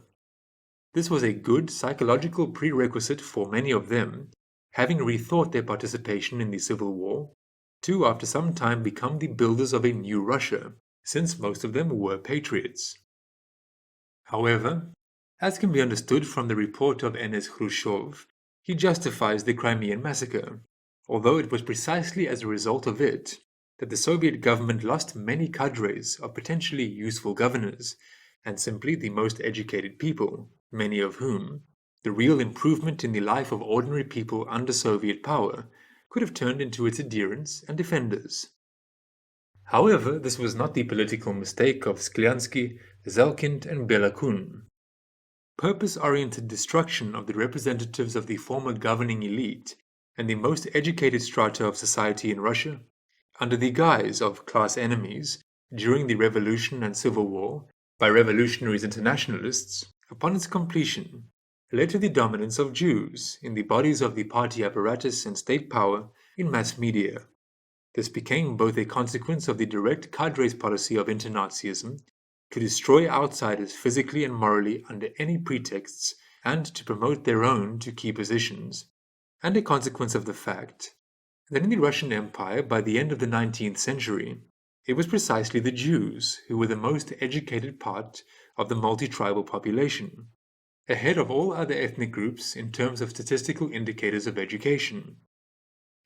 This was a good psychological prerequisite for many of them, having rethought their participation in the Civil War, to after some time become the builders of a new Russia, since most of them were patriots. However, as can be understood from the report of N.S. Khrushchev, he justifies the Crimean massacre, although it was precisely as a result of it, that the Soviet government lost many cadres of potentially useful governors, and simply the most educated people, many of whom the real improvement in the life of ordinary people under Soviet power could have turned into its adherents and defenders. However, this was not the political mistake of Sklyansky, Zelkind, and Belakun. Purpose-oriented destruction of the representatives of the former governing elite and the most educated strata of society in Russia, under the guise of class enemies during the Revolution and Civil War by revolutionaries internationalists, upon its completion, led to the dominance of Jews in the bodies of the party apparatus and state power in mass media. This became both a consequence of the direct cadres policy of inter-Nazism to destroy outsiders physically and morally under any pretexts and to promote their own to key positions, and a consequence of the fact that in the Russian Empire by the end of the 19th century, it was precisely the Jews who were the most educated part of the multi-tribal population, ahead of all other ethnic groups in terms of statistical indicators of education.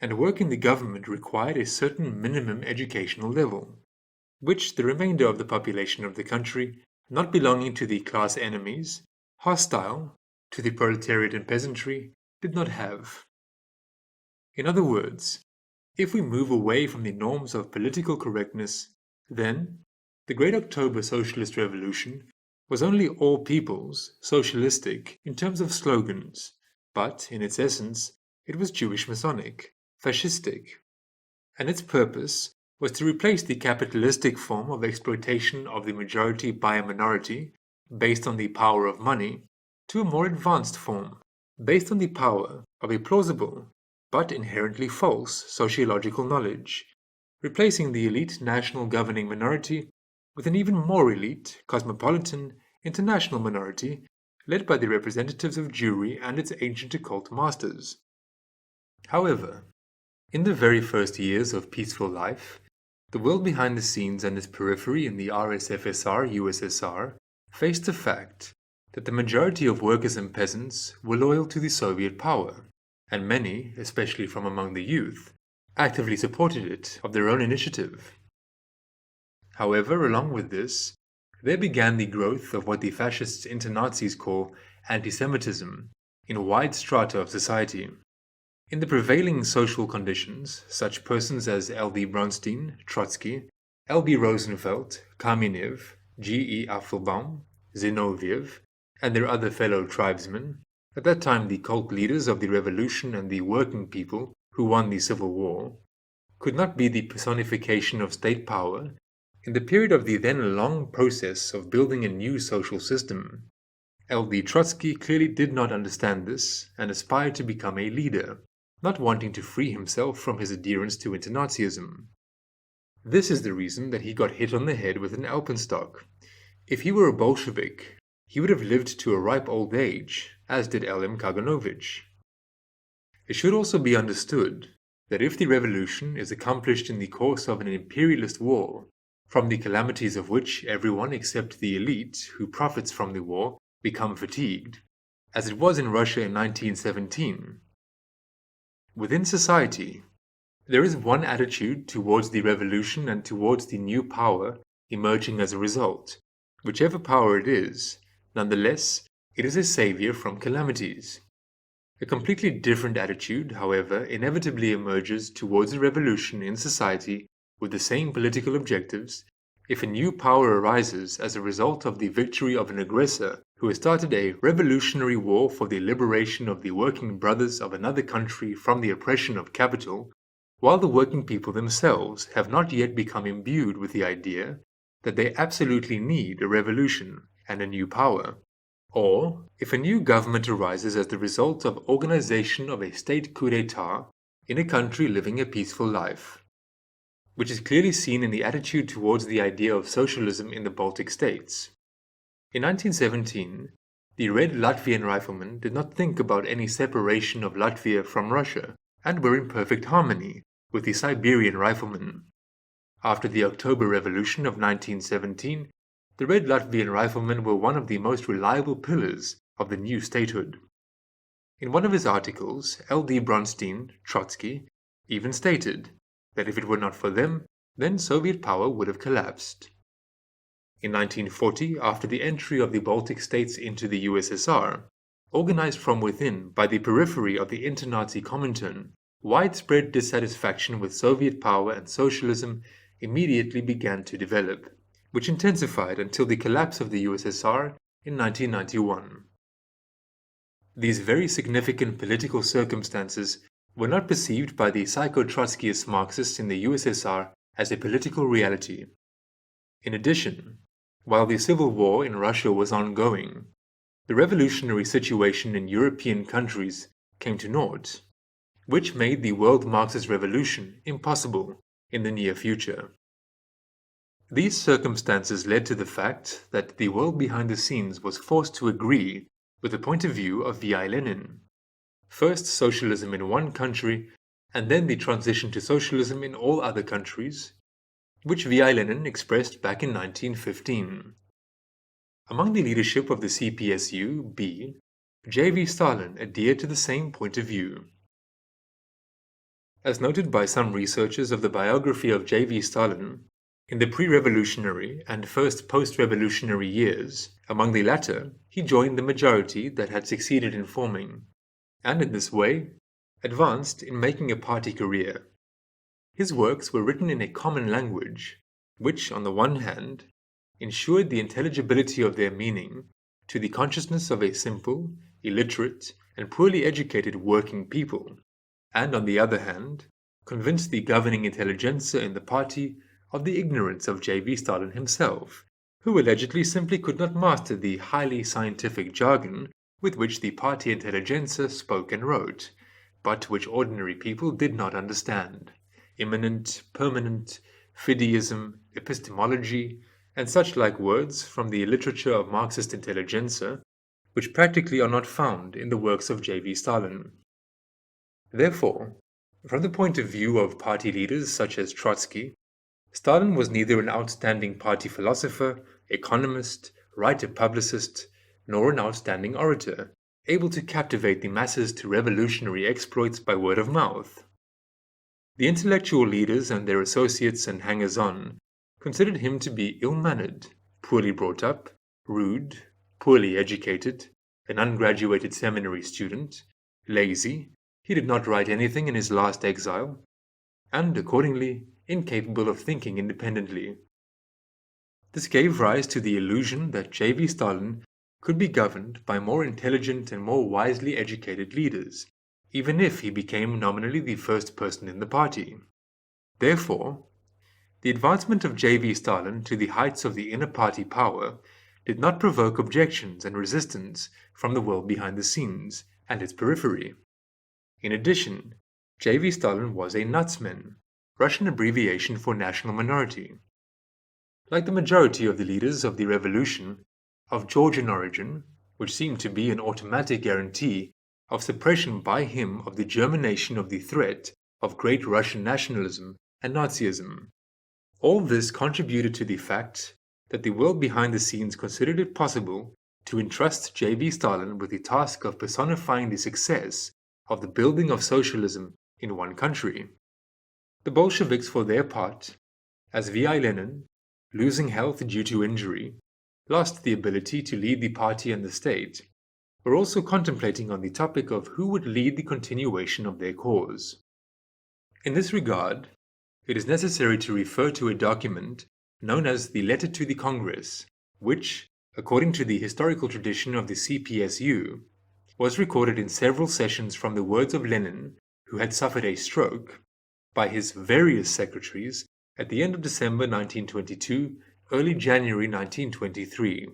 And work in the government required a certain minimum educational level, which the remainder of the population of the country, not belonging to the class enemies, hostile to the proletariat and peasantry, did not have. In other words, if we move away from the norms of political correctness, then the Great October Socialist Revolution was only all peoples socialistic in terms of slogans, but in its essence it was Jewish Masonic, fascistic, and its purpose was to replace the capitalistic form of exploitation of the majority by a minority, based on the power of money, to a more advanced form, based on the power of a plausible but inherently false sociological knowledge, replacing the elite national governing minority with an even more elite, cosmopolitan, international minority led by the representatives of Jewry and its ancient occult masters. However, in the very first years of peaceful life, the world behind the scenes and its periphery in the RSFSR USSR faced the fact that the majority of workers and peasants were loyal to the Soviet power, and many, especially from among the youth, actively supported it of their own initiative. However, along with this, there began the growth of what the fascists inter-Nazis call anti-Semitism in wide strata of society. In the prevailing social conditions, such persons as L.D. Bronstein, Trotsky, L.B. Rosenfeld, Kamenev, G.E. Apfelbaum, Zinoviev, and their other fellow tribesmen, at that time the cult leaders of the revolution and the working people who won the Civil War, could not be the personification of state power in the period of the then long process of building a new social system. L.D. Trotsky clearly did not understand this and aspired to become a leader, not wanting to free himself from his adherence to inter-Nazism. This is the reason that he got hit on the head with an alpenstock. If he were a Bolshevik, he would have lived to a ripe old age, as did L.M. Kaganovich. It should also be understood that if the revolution is accomplished in the course of an imperialist war, from the calamities of which everyone except the elite who profits from the war become fatigued, as it was in Russia in 1917, within society, there is one attitude towards the revolution and towards the new power emerging as a result. Whichever power it is, nonetheless, it is a savior from calamities. A completely different attitude, however, inevitably emerges towards a revolution in society with the same political objectives if a new power arises as a result of the victory of an aggressor who has started a revolutionary war for the liberation of the working brothers of another country from the oppression of capital, while the working people themselves have not yet become imbued with the idea that they absolutely need a revolution and a new power. Or if a new government arises as the result of organization of a state coup d'etat in a country living a peaceful life, which is clearly seen in the attitude towards the idea of socialism in the Baltic states. In 1917, the Red Latvian riflemen did not think about any separation of Latvia from Russia and were in perfect harmony with the Siberian riflemen. After the October Revolution of 1917, the Red Latvian riflemen were one of the most reliable pillars of the new statehood. In one of his articles, L.D. Bronstein, Trotsky, even stated that if it were not for them, then Soviet power would have collapsed. In 1940, after the entry of the Baltic states into the USSR, organized from within by the periphery of the inter-Nazi Comintern, widespread dissatisfaction with Soviet power and socialism immediately began to develop, which intensified until the collapse of the USSR in 1991. These very significant political circumstances were not perceived by the psycho-Trotskyist Marxists in the USSR as a political reality. In addition, while the civil war in Russia was ongoing, the revolutionary situation in European countries came to naught, which made the world Marxist revolution impossible in the near future. These circumstances led to the fact that the world behind the scenes was forced to agree with the point of view of V.I. Lenin. First socialism in one country, and then the transition to socialism in all other countries, which V.I. Lenin expressed back in 1915. Among the leadership of the CPSU, J.V. Stalin adhered to the same point of view. As noted by some researchers of the biography of J.V. Stalin, in the pre-revolutionary and first post-revolutionary years, among the latter, he joined the majority that had succeeded in forming, and in this way, advanced in making a party career. His works were written in a common language, which, on the one hand, ensured the intelligibility of their meaning to the consciousness of a simple, illiterate, and poorly educated working people, and on the other hand, convinced the governing intelligentsia in the party of the ignorance of J.V. Stalin himself, who allegedly simply could not master the highly scientific jargon with which the party intelligentsia spoke and wrote, but which ordinary people did not understand: immanent, permanent, fideism, epistemology, and such like words from the literature of Marxist intelligentsia, which practically are not found in the works of J.V. Stalin. Therefore, from the point of view of party leaders such as Trotsky, Stalin was neither an outstanding party philosopher, economist, writer publicist, nor an outstanding orator, able to captivate the masses to revolutionary exploits by word of mouth. The intellectual leaders and their associates and hangers-on considered him to be ill-mannered, poorly brought up, rude, poorly educated, an ungraduated seminary student, lazy, he did not write anything in his last exile, and accordingly incapable of thinking independently. This gave rise to the illusion that J.V. Stalin could be governed by more intelligent and more wisely educated leaders, even if he became nominally the first person in the party. Therefore, the advancement of J.V. Stalin to the heights of the inner party power did not provoke objections and resistance from the world behind the scenes and its periphery. In addition, J.V. Stalin was a Natsman, Russian abbreviation for national minority. Like the majority of the leaders of the revolution, of Georgian origin, which seemed to be an automatic guarantee of suppression by him of the germination of the threat of great Russian nationalism and Nazism. All this contributed to the fact that the world behind the scenes considered it possible to entrust J.V. Stalin with the task of personifying the success of the building of socialism in one country. The Bolsheviks, for their part, as V.I. Lenin, losing health due to injury, lost the ability to lead the party and the state, were also contemplating on the topic of who would lead the continuation of their cause. In this regard, it is necessary to refer to a document known as the Letter to the Congress, which, according to the historical tradition of the CPSU, was recorded in several sessions from the words of Lenin, who had suffered a stroke, by his various secretaries at the end of December 1922, early January 1923.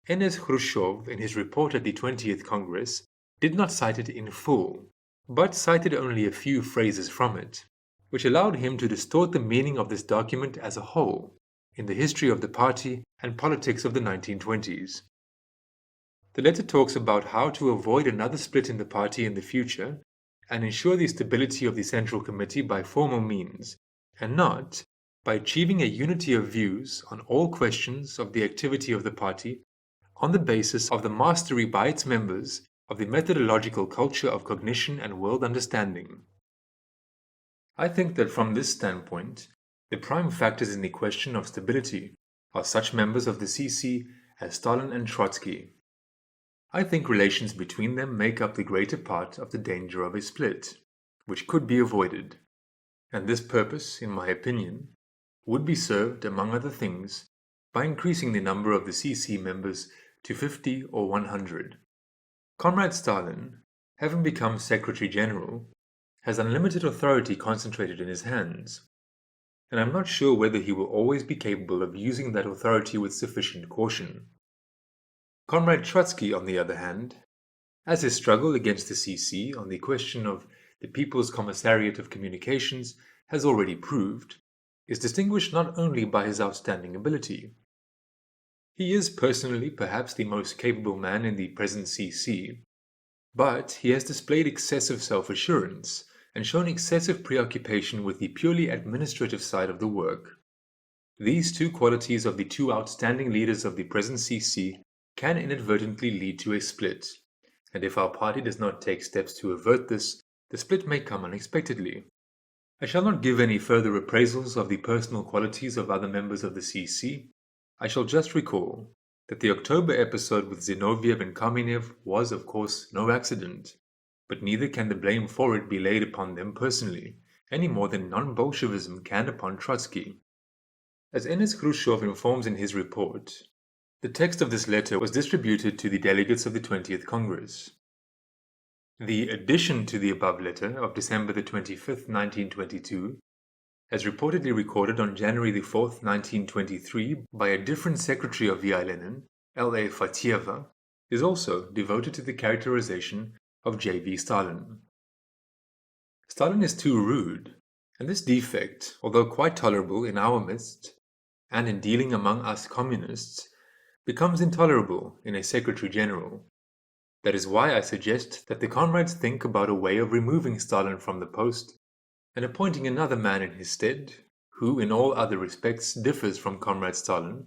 N.S. Khrushchev, in his report at the 20th Congress, did not cite it in full, but cited only a few phrases from it, which allowed him to distort the meaning of this document as a whole in the history of the party and politics of the 1920s. The letter talks about how to avoid another split in the party in the future and ensure the stability of the Central Committee by formal means, and not by achieving a unity of views on all questions of the activity of the party on the basis of the mastery by its members of the methodological culture of cognition and world understanding. I think that from this standpoint, The prime factors in the question of stability are such members of the CC as Stalin and Trotsky. I think relations between them make up the greater part of the danger of a split, which could be avoided, and this purpose, in my opinion, would be served, among other things, by increasing the number of the CC members to 50 or 100. Comrade Stalin, having become Secretary General, has unlimited authority concentrated in his hands, and I'm not sure whether he will always be capable of using that authority with sufficient caution. Comrade Trotsky, on the other hand, as his struggle against the CC on the question of the People's Commissariat of Communications has already proved, is distinguished not only by his outstanding ability. He is personally perhaps the most capable man in the present CC, but he has displayed excessive self-assurance and shown excessive preoccupation with the purely administrative side of the work. These two qualities of the two outstanding leaders of the present CC can inadvertently lead to a split, and if our party does not take steps to avert this, the split may come unexpectedly. I shall not give any further appraisals of the personal qualities of other members of the CC. I shall just recall that the October episode with Zinoviev and Kamenev was, of course, no accident, but neither can the blame for it be laid upon them personally, any more than non-Bolshevism can upon Trotsky. As Enes Khrushchev informs in his report, the text of this letter was distributed to the delegates of the 20th Congress. The addition to the above letter of December the 25th, 1922, as reportedly recorded on January the 4th, 1923 by a different secretary of VI Lenin, L.A. Fatieva, is also devoted to the characterization of J.V. Stalin. Stalin is too rude, and this defect, although quite tolerable in our midst, and in dealing among us communists, becomes intolerable in a Secretary General. That is why I suggest that the comrades think about a way of removing Stalin from the post and appointing another man in his stead, who in all other respects differs from Comrade Stalin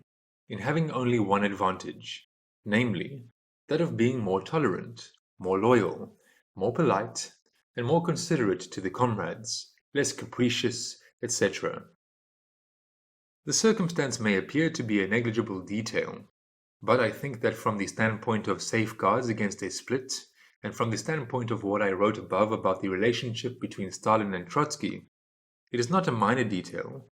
in having only one advantage, namely, that of being more tolerant, more loyal, more polite, and more considerate to the comrades, less capricious, etc. The circumstance may appear to be a negligible detail, but I think that from the standpoint of safeguards against a split, and from the standpoint of what I wrote above about the relationship between Stalin and Trotsky, it is not a minor detail,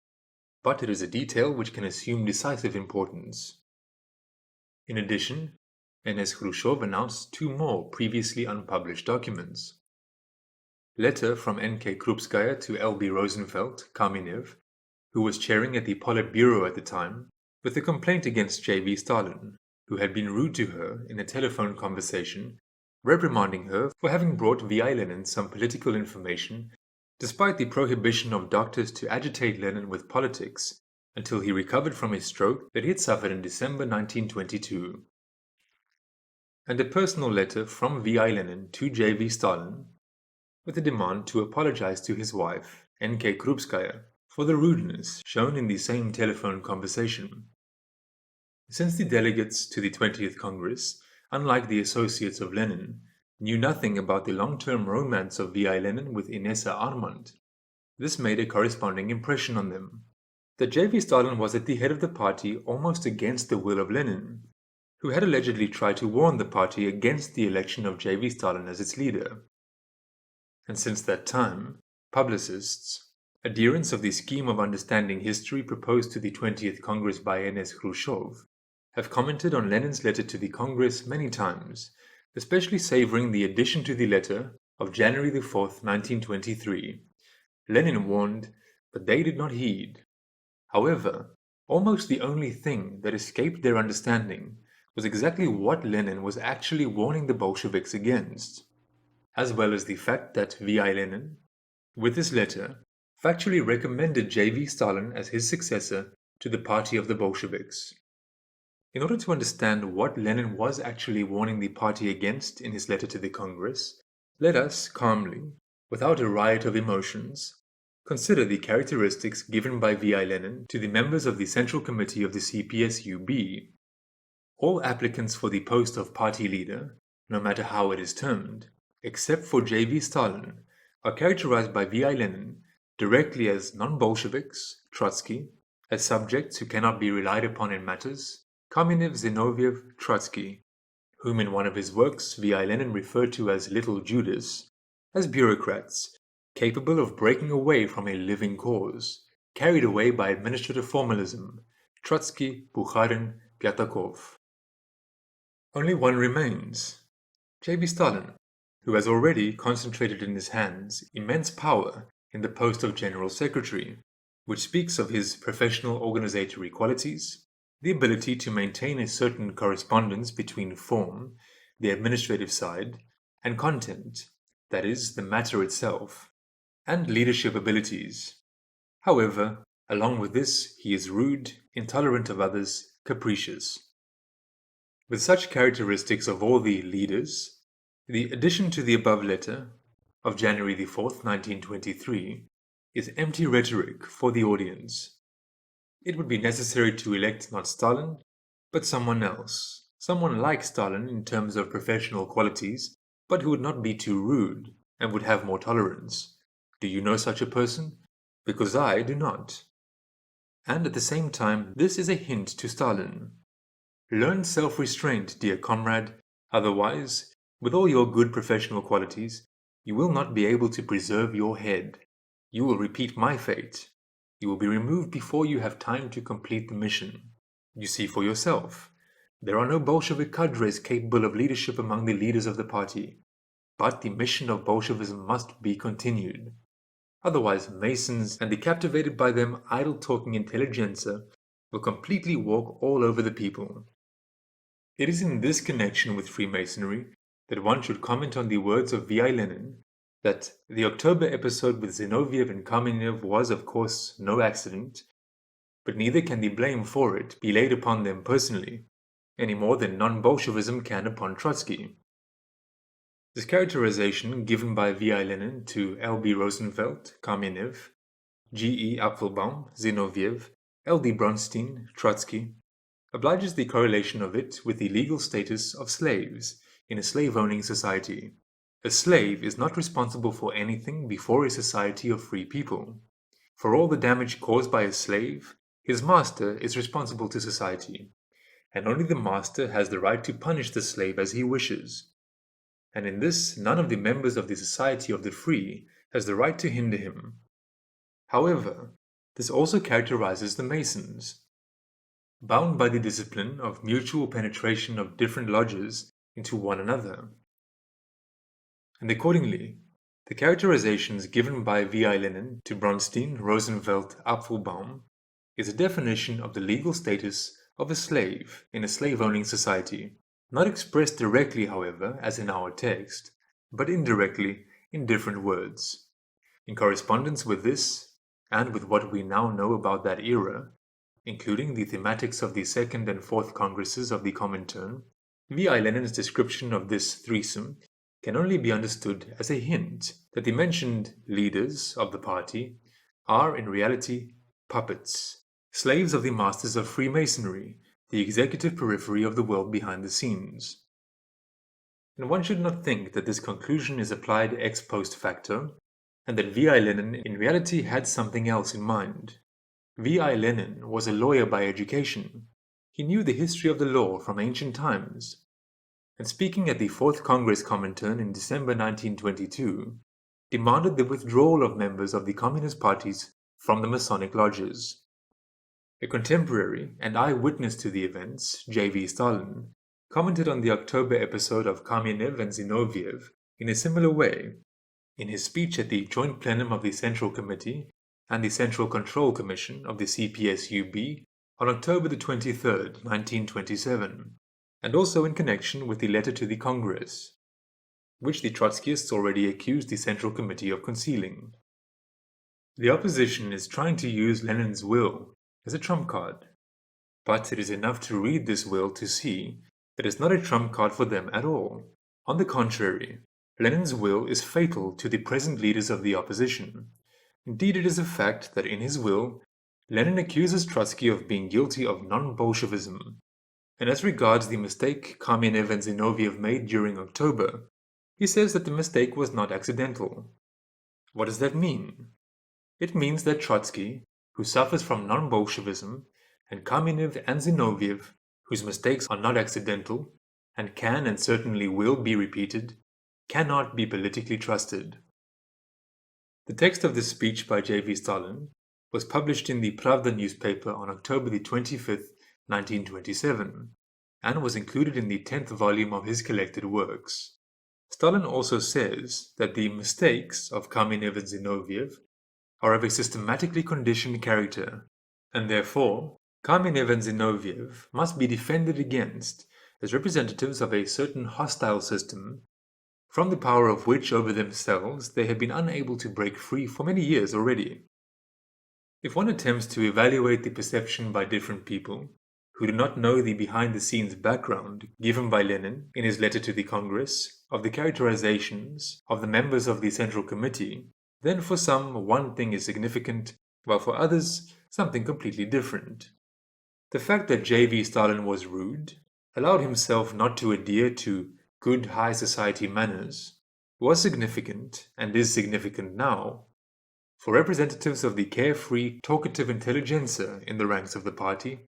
but it is a detail which can assume decisive importance. In addition, Enes Khrushchev announced two more previously unpublished documents. Letter from N.K. Krupskaya to L.B. Rosenfeld, Kamenev, who was chairing at the Politburo at the time, with a complaint against J.V. Stalin, who had been rude to her in a telephone conversation, reprimanding her for having brought V.I. Lenin some political information, despite the prohibition of doctors to agitate Lenin with politics until he recovered from a stroke that he had suffered in December 1922. And a personal letter from V.I. Lenin to J.V. Stalin, with a demand to apologize to his wife, N.K. Krupskaya, for the rudeness shown in the same telephone conversation. Since the delegates to the 20th Congress, unlike the associates of Lenin, knew nothing about the long-term romance of V.I. Lenin with Inessa Armand, this made a corresponding impression on them. That J.V. Stalin was at the head of the party almost against the will of Lenin, who had allegedly tried to warn the party against the election of J.V. Stalin as its leader. And since that time, publicists, adherents of the scheme of understanding history proposed to the 20th Congress by Enes Khrushchev, have commented on Lenin's letter to the Congress many times, especially savoring the addition to the letter of January the 4th, 1923. Lenin warned, but they did not heed. However, almost the only thing that escaped their understanding was exactly what Lenin was actually warning the Bolsheviks against, as well as the fact that V.I. Lenin, with this letter, factually recommended J.V. Stalin as his successor to the party of the Bolsheviks. In order to understand what Lenin was actually warning the party against in his letter to the Congress, let us calmly, without a riot of emotions, consider the characteristics given by V.I. Lenin to the members of the Central Committee of the CPSUB. All applicants for the post of party leader, no matter how it is termed, except for J.V. Stalin, are characterized by V.I. Lenin directly as non-Bolsheviks, Trotsky, as subjects who cannot be relied upon in matters, Kamenev, Zinoviev, Trotsky, whom in one of his works V.I. Lenin referred to as Little Judas, as bureaucrats, capable of breaking away from a living cause, carried away by administrative formalism, Trotsky, Bukharin, Pyatakov. Only one remains, J.B. Stalin, who has already concentrated in his hands immense power in the post of General Secretary, which speaks of his professional organizatory qualities, the ability to maintain a certain correspondence between form, the administrative side, and content, that is, the matter itself, and leadership abilities. However, along with this, he is rude, intolerant of others, capricious. With such characteristics of all the leaders, the addition to the above letter of January the 4th, 1923, is empty rhetoric for the audience. It would be necessary to elect not Stalin, but someone else, someone like Stalin in terms of professional qualities, but who would not be too rude and would have more tolerance. Do you know such a person? Because I do not. And at the same time, this is a hint to Stalin. Learn self-restraint, dear comrade, otherwise, with all your good professional qualities, you will not be able to preserve your head. You will repeat my fate. You will be removed before you have time to complete the mission. You see for yourself. There are no Bolshevik cadres capable of leadership among the leaders of the party. But the mission of Bolshevism must be continued. Otherwise, Masons and the captivated by them idle-talking intelligentsia will completely walk all over the people. It is in this connection with Freemasonry that one should comment on the words of V.I. Lenin that the October episode with Zinoviev and Kamenev was, of course, no accident, but neither can the blame for it be laid upon them personally, any more than non-Bolshevism can upon Trotsky. This characterization given by V.I. Lenin to L.B. Rosenfeld, Kamenev, G.E. Apfelbaum, Zinoviev, L.D. Bronstein, Trotsky, obliges the correlation of it with the legal status of slaves in a slave-owning society. A slave is not responsible for anything before a society of free people. For all the damage caused by a slave, his master is responsible to society, and only the master has the right to punish the slave as he wishes. And in this, none of the members of the Society of the Free has the right to hinder him. However, this also characterizes the Masons. Bound by the discipline of mutual penetration of different lodges into one another. And accordingly, the characterizations given by V.I. Lenin to Bronstein, Rosenfeld, Apfelbaum is a definition of the legal status of a slave in a slave-owning society, not expressed directly, however, as in our text, but indirectly in different words. In correspondence with this, and with what we now know about that era, including the thematics of the Second and Fourth Congresses of the Comintern, V.I. Lenin's description of this threesome can only be understood as a hint that the mentioned leaders of the party are in reality puppets, slaves of the masters of Freemasonry, the executive periphery of the world behind the scenes. And one should not think that this conclusion is applied ex post facto, and that V.I. Lenin in reality had something else in mind. V.I. Lenin was a lawyer by education. He knew the history of the law from ancient times. And speaking at the Fourth Congress Comintern in December 1922, demanded the withdrawal of members of the Communist parties from the Masonic lodges. A contemporary and eyewitness to the events, J.V. Stalin, commented on the October episode of Kamenev and Zinoviev in a similar way, in his speech at the joint plenum of the Central Committee and the Central Control Commission of the CPSUB on October the 23rd, 1927, and also in connection with the letter to the Congress, which the Trotskyists already accused the Central Committee of concealing. The opposition is trying to use Lenin's will as a trump card, but it is enough to read this will to see that it's not a trump card for them at all. On the contrary, Lenin's will is fatal to the present leaders of the opposition. Indeed, it is a fact that in his will, Lenin accuses Trotsky of being guilty of non-Bolshevism, and as regards the mistake Kamenev and Zinoviev made during October, he says that the mistake was not accidental. What does that mean? It means that Trotsky, who suffers from non-Bolshevism, and Kamenev and Zinoviev, whose mistakes are not accidental, and can and certainly will be repeated, cannot be politically trusted. The text of this speech by J.V. Stalin was published in the Pravda newspaper on October the 25th, 1927, and was included in the 10th volume of his collected works. Stalin also says that the mistakes of Kamenev and Zinoviev are of a systematically conditioned character, and therefore Kamenev and Zinoviev must be defended against as representatives of a certain hostile system from the power of which over themselves they have been unable to break free for many years already. If one attempts to evaluate the perception by different people who do not know the behind-the-scenes background given by Lenin in his letter to the Congress of the characterizations of the members of the Central Committee, then for some one thing is significant, while for others something completely different. The fact that J.V. Stalin was rude, allowed himself not to adhere to good high society manners, was significant and is significant now for representatives of the carefree, talkative intelligentsia in the ranks of the party,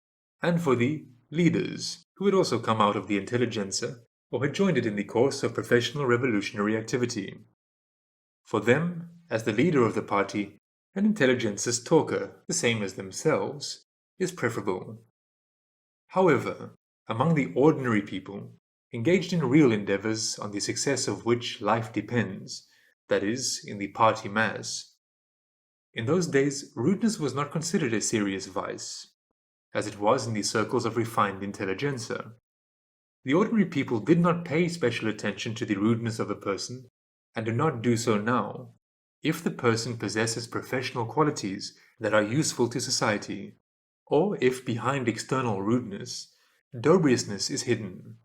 and for the leaders who had also come out of the intelligentsia or had joined it in the course of professional revolutionary activity. For them, as the leader of the party, an intelligentsia's talker, the same as themselves, is preferable. However, among the ordinary people, engaged in real endeavors on the success of which life depends, that is, in the party mass, in those days rudeness was not considered a serious vice, as it was in the circles of refined intelligentsia. The ordinary people did not pay special attention to the rudeness of a person, and do not do so now, if the person possesses professional qualities that are useful to society, or if behind external rudeness, dobriousness is hidden.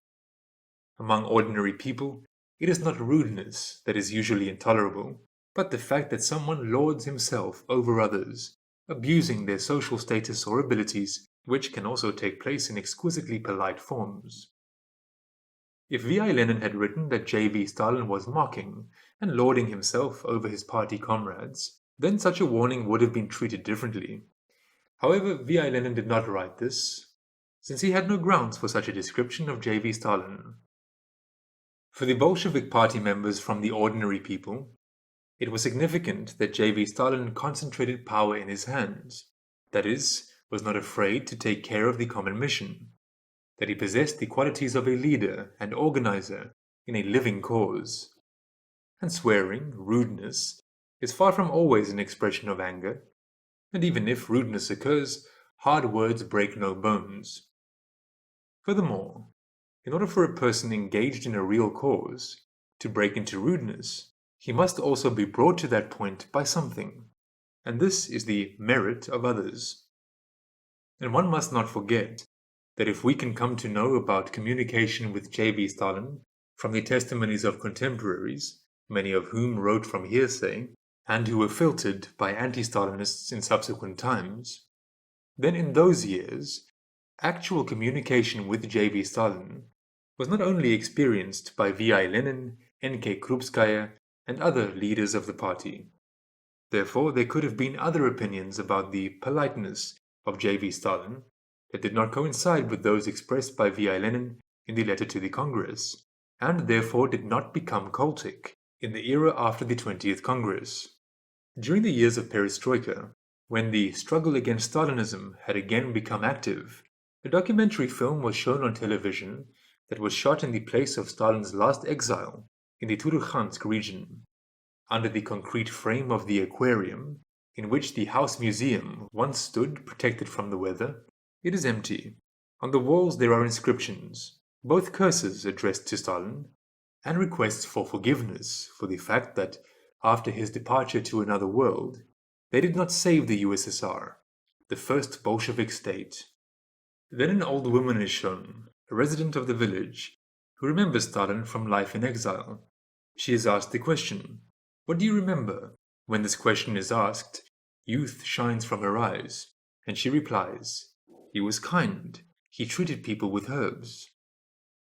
Among ordinary people, it is not rudeness that is usually intolerable, but the fact that someone lords himself over others, abusing their social status or abilities, which can also take place in exquisitely polite forms. If V.I. Lenin had written that J.V. Stalin was mocking and lording himself over his party comrades, then such a warning would have been treated differently. However, V.I. Lenin did not write this, since he had no grounds for such a description of J.V. Stalin. For the Bolshevik party members from the ordinary people, it was significant that J.V. Stalin concentrated power in his hands, that is, was not afraid to take care of the common mission, that he possessed the qualities of a leader and organizer in a living cause. And swearing, rudeness, is far from always an expression of anger, and even if rudeness occurs, hard words break no bones. Furthermore, in order for a person engaged in a real cause to break into rudeness, he must also be brought to that point by something, and this is the merit of others. And one must not forget that if we can come to know about communication with J.V. Stalin from the testimonies of contemporaries, many of whom wrote from hearsay, and who were filtered by anti-Stalinists in subsequent times, then in those years, actual communication with J.V. Stalin was not only experienced by V.I. Lenin, N.K. Krupskaya, and other leaders of the party. Therefore, there could have been other opinions about the politeness of J.V. Stalin that did not coincide with those expressed by V.I. Lenin in the letter to the Congress, and therefore did not become cultic in the era after the 20th Congress. During the years of Perestroika, when the struggle against Stalinism had again become active, a documentary film was shown on television that was shot in the place of Stalin's last exile in the Turkhansk region, under the concrete frame of the aquarium in which the House Museum once stood protected from the weather. It is empty. On the walls there are inscriptions, both curses addressed to Stalin, and requests for forgiveness for the fact that, after his departure to another world, they did not save the USSR, the first Bolshevik state. Then an old woman is shown, a resident of the village, who remembers Stalin from life in exile. She is asked the question, "What do you remember?" When this question is asked, youth shines from her eyes, and she replies, "He was kind. He treated people with herbs."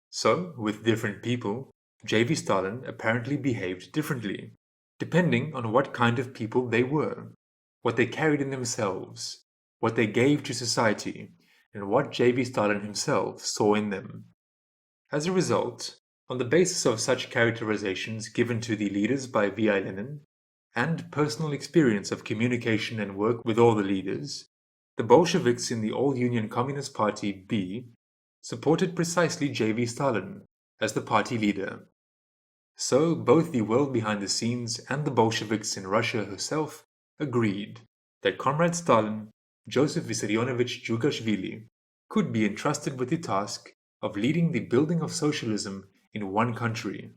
So, with different people, J.V. Stalin apparently behaved differently, depending on what kind of people they were. what they carried in themselves, what they gave to society, and what J.V. Stalin himself saw in them. As a result, on the basis of such characterizations given to the leaders by V.I. Lenin, and personal experience of communication and work with all the leaders, the Bolsheviks in the All-Union Communist Party B supported precisely J.V. Stalin as the party leader. So both the world behind the scenes and the Bolsheviks in Russia herself agreed that Comrade Stalin, Joseph Vissarionovich Djugashvili, could be entrusted with the task of leading the building of socialism in one country.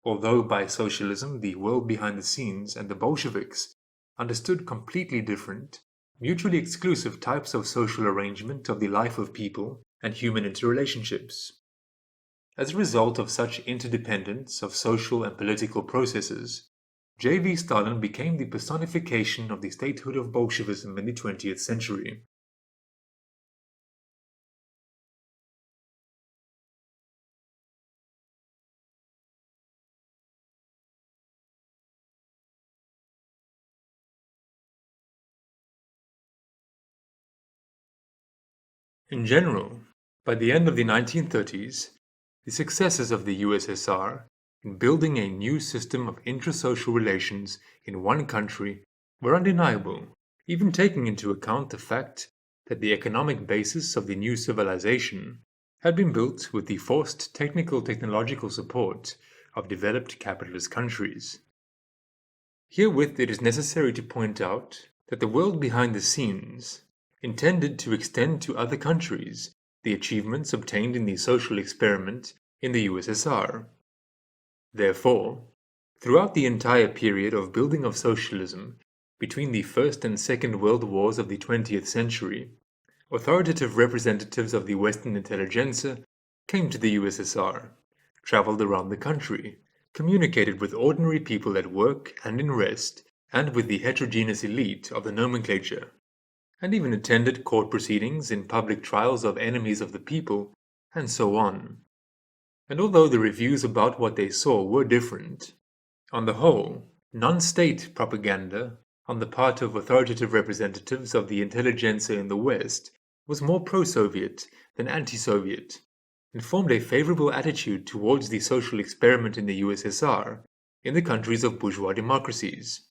Although by socialism the world behind the scenes and the Bolsheviks understood completely different, mutually exclusive types of social arrangement of the life of people and human interrelationships. As a result of such interdependence of social and political processes, J.V. Stalin became the personification of the statehood of Bolshevism in the 20th century. In general, by the end of the 1930s, the successes of the USSR in building a new system of intrasocial relations in one country were undeniable, even taking into account the fact that the economic basis of the new civilization had been built with the forced technological support of developed capitalist countries. Herewith it is necessary to point out that the world behind the scenes intended to extend to other countries the achievements obtained in the social experiment in the USSR. Therefore, throughout the entire period of building of socialism between the First and Second World Wars of the 20th century, authoritative representatives of the Western intelligentsia came to the USSR, traveled around the country, communicated with ordinary people at work and in rest, and with the heterogeneous elite of the nomenclature, and even attended court proceedings in public trials of enemies of the people, and so on. And although the reviews about what they saw were different, on the whole, non-state propaganda on the part of authoritative representatives of the intelligentsia in the West was more pro-Soviet than anti-Soviet, and formed a favorable attitude towards the social experiment in the USSR in the countries of bourgeois democracies.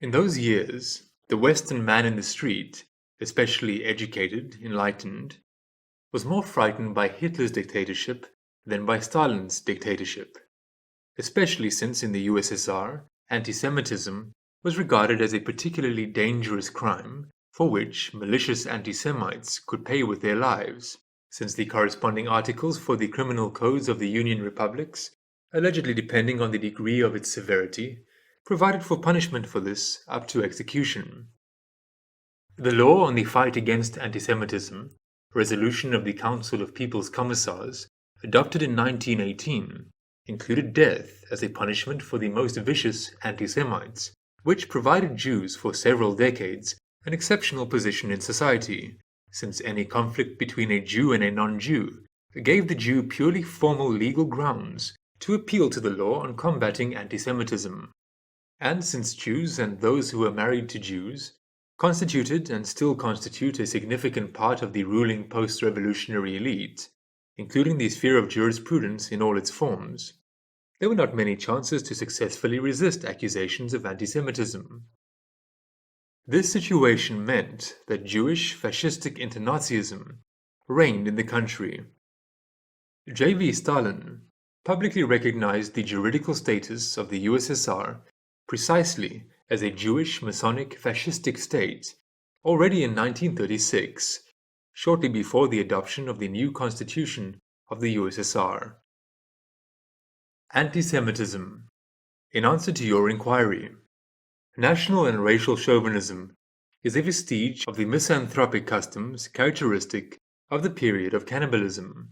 In those years, the Western man in the street, especially educated, enlightened, was more frightened by Hitler's dictatorship than by Stalin's dictatorship, especially since in the USSR, anti-Semitism was regarded as a particularly dangerous crime for which malicious anti-Semites could pay with their lives, since the corresponding articles for the criminal codes of the Union republics, allegedly depending on the degree of its severity, provided for punishment for this up to execution. The law on the fight against antisemitism, resolution of the Council of People's Commissars, adopted in 1918, included death as a punishment for the most vicious anti-Semites, which provided Jews for several decades an exceptional position in society, since any conflict between a Jew and a non-Jew gave the Jew purely formal legal grounds to appeal to the law on combating antisemitism. And since Jews and those who were married to Jews constituted and still constitute a significant part of the ruling post-revolutionary elite, including the sphere of jurisprudence in all its forms, there were not many chances to successfully resist accusations of antisemitism. This situation meant that Jewish fascistic internazism reigned in the country. J.V. Stalin publicly recognized the juridical status of the USSR precisely as a Jewish Masonic fascistic state already in 1936, shortly before the adoption of the new constitution of the USSR. Antisemitism. In answer to your inquiry, national and racial chauvinism is a vestige of the misanthropic customs characteristic of the period of cannibalism.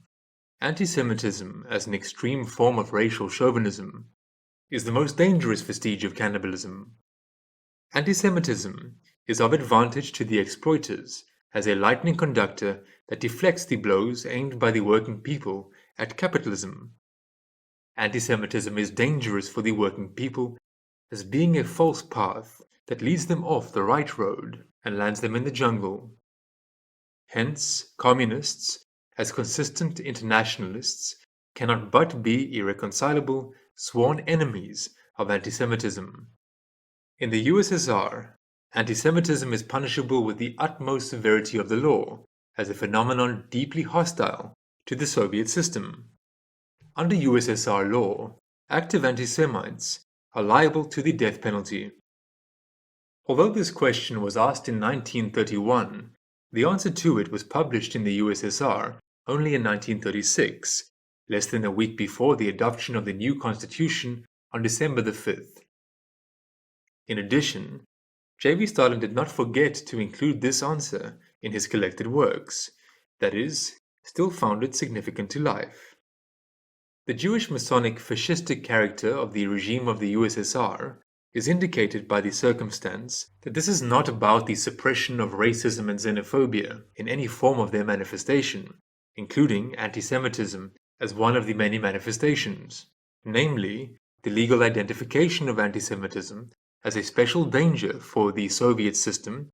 Antisemitism, as an extreme form of racial chauvinism, is the most dangerous vestige of cannibalism. Antisemitism is of advantage to the exploiters as a lightning conductor that deflects the blows aimed by the working people at capitalism. Antisemitism is dangerous for the working people as being a false path that leads them off the right road and lands them in the jungle. Hence, communists, as consistent internationalists, cannot but be irreconcilable, sworn enemies of anti-Semitism. In the USSR, anti-Semitism is punishable with the utmost severity of the law, as a phenomenon deeply hostile to the Soviet system. Under USSR law, active anti-Semites are liable to the death penalty. Although this question was asked in 1931, the answer to it was published in the USSR only in 1936, less than a week before the adoption of the new constitution on December the 5th. In addition, J.V. Stalin did not forget to include this answer in his collected works, that is, still found it significant to life. The Jewish Masonic fascistic character of the regime of the USSR is indicated by the circumstance that this is not about the suppression of racism and xenophobia in any form of their manifestation, including anti-Semitism as one of the many manifestations, namely, the legal identification of anti-Semitism as a special danger for the Soviet system,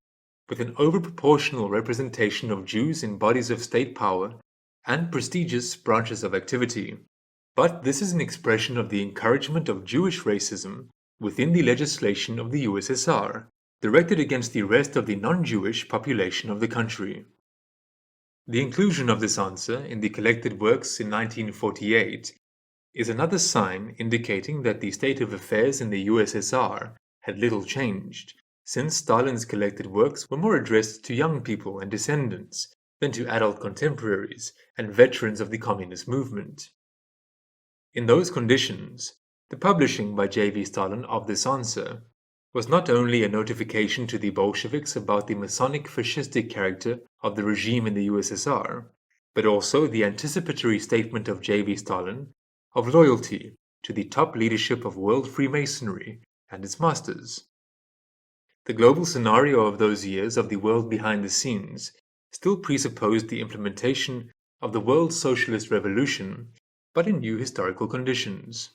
with an overproportional representation of Jews in bodies of state power and prestigious branches of activity. But this is an expression of the encouragement of Jewish racism within the legislation of the USSR, directed against the rest of the non-Jewish population of the country. The inclusion of this answer in the collected works in 1948 is another sign indicating that the state of affairs in the USSR had little changed, since Stalin's collected works were more addressed to young people and descendants than to adult contemporaries and veterans of the communist movement. In those conditions, the publishing by J.V. Stalin of this answer was not only a notification to the Bolsheviks about the Masonic fascistic character of the regime in the USSR, but also the anticipatory statement of J.V. Stalin of loyalty to the top leadership of world Freemasonry and its masters. The global scenario of those years of the world behind the scenes still presupposed the implementation of the world socialist revolution, but in new historical conditions.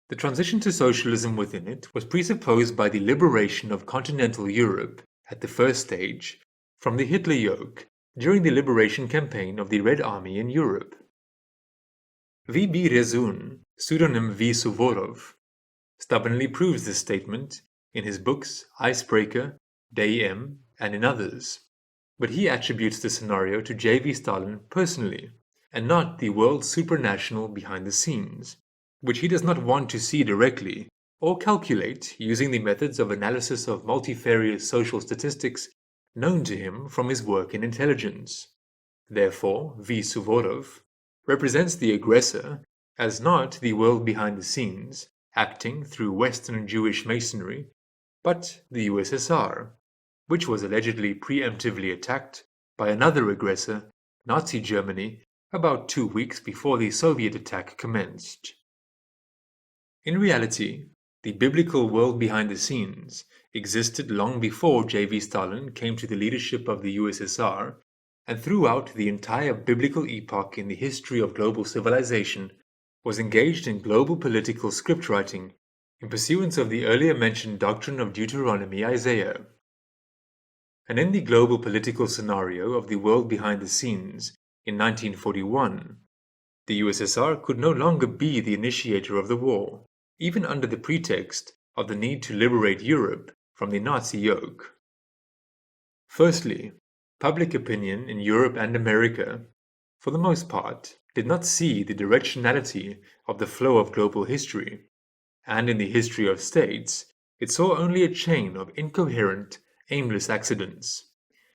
The transition to socialism within it was presupposed by the liberation of continental Europe at the first stage from the Hitler yoke during the liberation campaign of the Red Army in Europe. V.B. Rezun, pseudonym V. Suvorov, stubbornly proves this statement in his books Icebreaker, Day M, and in others, but he attributes the scenario to J.V. Stalin personally, and not the world supranational behind the scenes, which he does not want to see directly or calculate using the methods of analysis of multifarious social statistics known to him from his work in intelligence. Therefore, V. Suvorov represents the aggressor as not the world behind the scenes, acting through Western Jewish Masonry, but the USSR, which was allegedly preemptively attacked by another aggressor, Nazi Germany, about 2 weeks before the Soviet attack commenced. In reality, the biblical world behind the scenes existed long before J.V. Stalin came to the leadership of the USSR, and throughout the entire biblical epoch in the history of global civilization was engaged in global political scriptwriting in pursuance of the earlier mentioned doctrine of Deuteronomy Isaiah. And in the global political scenario of the world behind the scenes in 1941, the USSR could no longer be the initiator of the war, even under the pretext of the need to liberate Europe from the Nazi yoke. Firstly, public opinion in Europe and America, for the most part, did not see the directionality of the flow of global history, and in the history of states, it saw only a chain of incoherent, aimless accidents.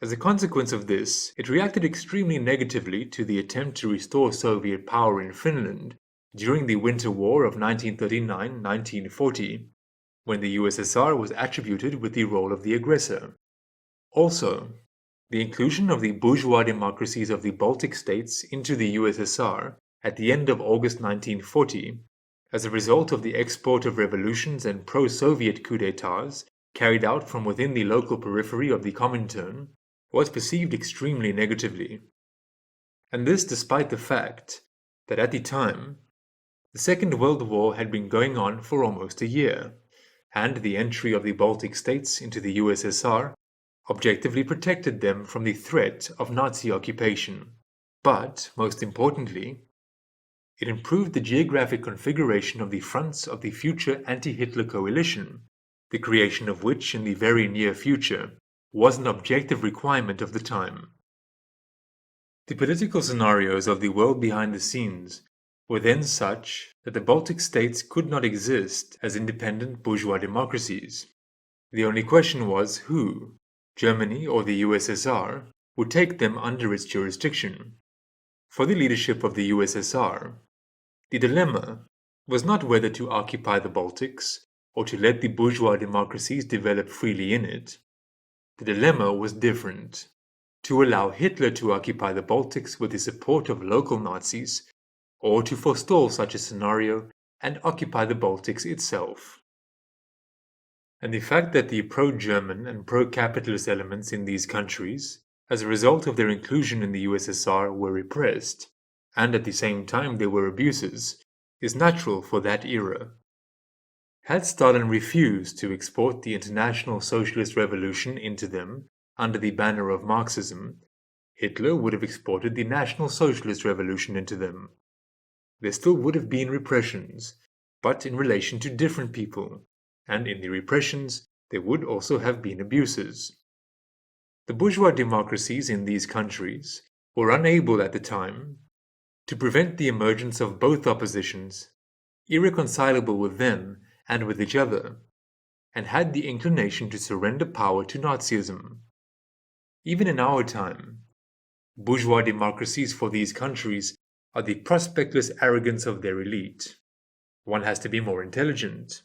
As a consequence of this, it reacted extremely negatively to the attempt to restore Soviet power in Finland during the Winter War of 1939-1940, when the USSR was attributed with the role of the aggressor. Also, the inclusion of the bourgeois democracies of the Baltic states into the USSR at the end of August 1940, as a result of the export of revolutions and pro-Soviet coups d'etats carried out from within the local periphery of the Comintern, was perceived extremely negatively. And this despite the fact that at the time, the Second World War had been going on for almost a year, and the entry of the Baltic states into the USSR objectively protected them from the threat of Nazi occupation. But, most importantly, it improved the geographic configuration of the fronts of the future anti-Hitler coalition, the creation of which in the very near future was an objective requirement of the time. The political scenarios of the world behind the scenes were then such that the Baltic states could not exist as independent bourgeois democracies. The only question was who, Germany or the USSR, would take them under its jurisdiction. For the leadership of the USSR, the dilemma was not whether to occupy the Baltics or to let the bourgeois democracies develop freely in it. The dilemma was different: to allow Hitler to occupy the Baltics with the support of local Nazis, or to forestall such a scenario and occupy the Baltics itself. And the fact that the pro-German and pro-capitalist elements in these countries, as a result of their inclusion in the USSR, were repressed, and at the same time there were abuses, is natural for that era. Had Stalin refused to export the International Socialist Revolution into them under the banner of Marxism, Hitler would have exported the National Socialist Revolution into them. There still would have been repressions, but in relation to different people, and in the repressions there would also have been abuses. The bourgeois democracies in these countries were unable at the time to prevent the emergence of both oppositions, irreconcilable with them and with each other, and had the inclination to surrender power to Nazism. Even in our time, bourgeois democracies for these countries are the prospectless arrogance of their elite. One has to be more intelligent.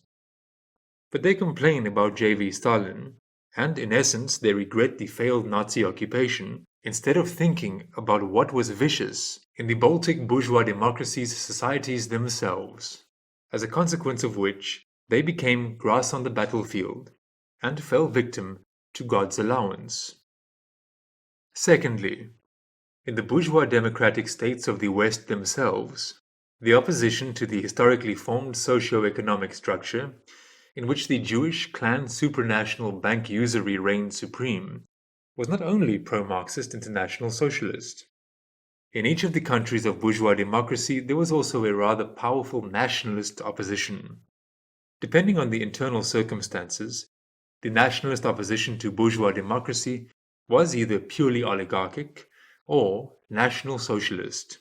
But they complain about J.V. Stalin, and in essence they regret the failed Nazi occupation, instead of thinking about what was vicious in the Baltic bourgeois democracies' societies themselves, as a consequence of which they became grass on the battlefield and fell victim to God's allowance. Secondly, in the bourgeois democratic states of the West themselves, the opposition to the historically formed socio-economic structure in which the Jewish clan supranational bank usury reigned supreme was not only pro-Marxist international socialist. In each of the countries of bourgeois democracy there was also a rather powerful nationalist opposition. Depending on the internal circumstances, the nationalist opposition to bourgeois democracy was either purely oligarchic or national socialist.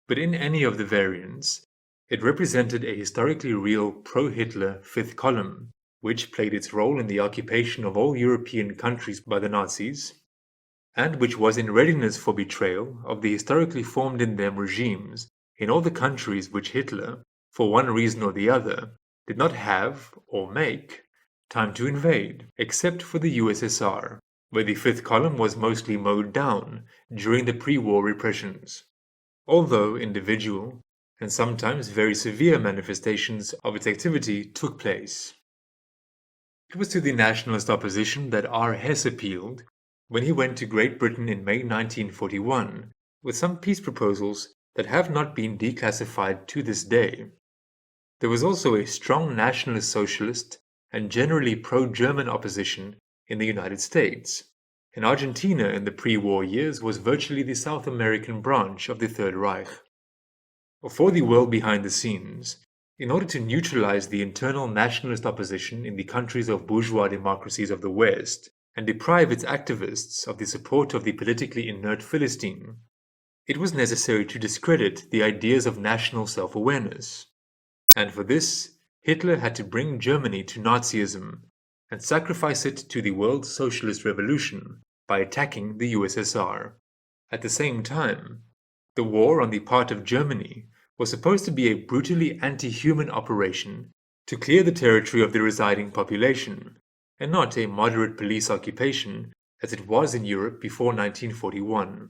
But in any of the variants, it represented a historically real pro-Hitler fifth column, which played its role in the occupation of all European countries by the Nazis, and which was in readiness for betrayal of the historically formed in them regimes in all the countries which Hitler, for one reason or the other, did not have, or make, time to invade, except for the USSR, where the fifth column was mostly mowed down during the pre-war repressions, although individual and sometimes very severe manifestations of its activity took place. It was to the nationalist opposition that R. Hess appealed when he went to Great Britain in May 1941 with some peace proposals that have not been declassified to this day. There was also a strong nationalist socialist and generally pro-German opposition in the United States, and Argentina in the pre-war years was virtually the South American branch of the Third Reich. For the world behind the scenes, in order to neutralize the internal nationalist opposition in the countries of bourgeois democracies of the West and deprive its activists of the support of the politically inert Philistine, it was necessary to discredit the ideas of national self-awareness. And for this, Hitler had to bring Germany to Nazism and sacrifice it to the world socialist revolution by attacking the USSR. At the same time, the war on the part of Germany was supposed to be a brutally anti-human operation to clear the territory of the residing population, and not a moderate police occupation as it was in Europe before 1941.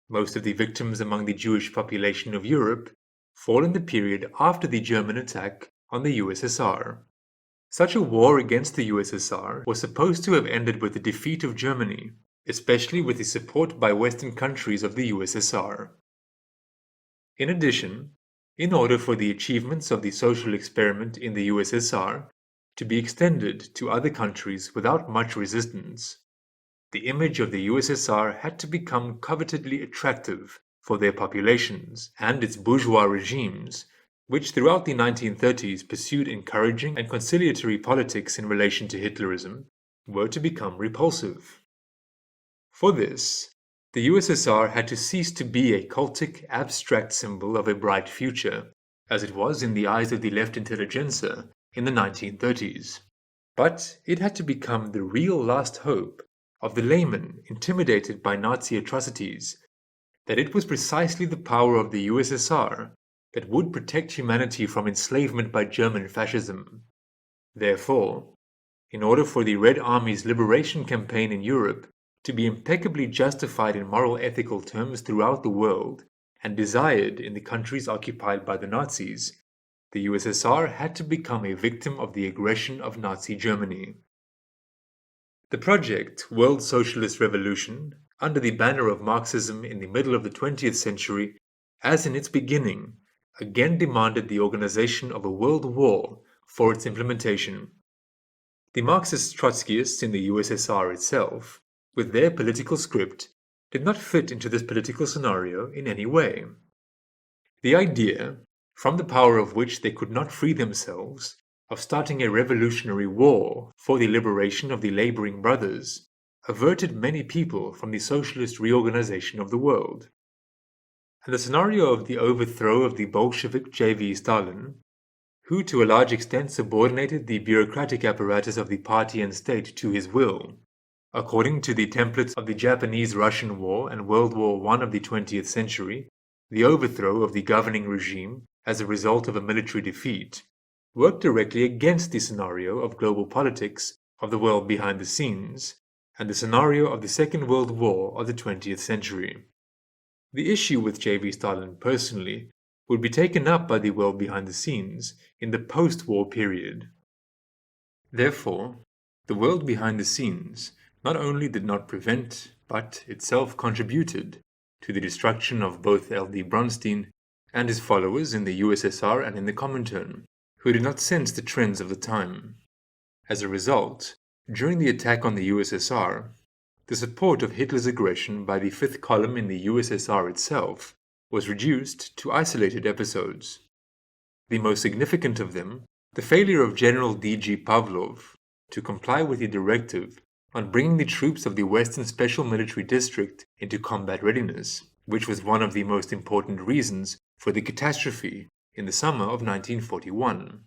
Most of the victims among the Jewish population of Europe fall in the period after the German attack on the USSR. Such a war against the USSR was supposed to have ended with the defeat of Germany, especially with the support by Western countries of the USSR. In addition, in order for the achievements of the social experiment in the USSR to be extended to other countries without much resistance. The image of the USSR had to become covetedly attractive for their populations and its bourgeois regimes, which throughout the 1930s pursued encouraging and conciliatory politics in relation to Hitlerism, were to become repulsive. For this, the USSR had to cease to be a cultic, abstract symbol of a bright future, as it was in the eyes of the left intelligentsia in the 1930s. But it had to become the real last hope of the layman intimidated by Nazi atrocities, that it was precisely the power of the USSR that would protect humanity from enslavement by German fascism. Therefore, in order for the Red Army's liberation campaign in Europe to be impeccably justified in moral ethical terms throughout the world and desired in the countries occupied by the Nazis, the USSR had to become a victim of the aggression of Nazi Germany. The project World Socialist Revolution, under the banner of Marxism in the middle of the 20th century, as in its beginning, again demanded the organization of a world war for its implementation. The Marxist Trotskyists in the USSR itself, with their political script, did not fit into this political scenario in any way. The idea, from the power of which they could not free themselves, of starting a revolutionary war for the liberation of the laboring brothers, averted many people from the socialist reorganization of the world. And the scenario of the overthrow of the Bolshevik J.V. Stalin, who to a large extent subordinated the bureaucratic apparatus of the party and state to his will, according to the templates of the Japanese-Russian War and World War I of the 20th century, the overthrow of the governing regime as a result of a military defeat, worked directly against the scenario of global politics of the world behind the scenes and the scenario of the Second World War of the 20th century. The issue with J.V. Stalin personally would be taken up by the world behind the scenes in the post-war period. Therefore, the world behind the scenes not only did not prevent, but itself contributed to the destruction of both L.D. Bronstein and his followers in the USSR and in the Comintern, who did not sense the trends of the time. As a result, during the attack on the USSR, the support of Hitler's aggression by the fifth column in the USSR itself was reduced to isolated episodes. The most significant of them, the failure of General D.G. Pavlov to comply with the directive on bringing the troops of the Western Special Military District into combat readiness, which was one of the most important reasons for the catastrophe in the summer of 1941.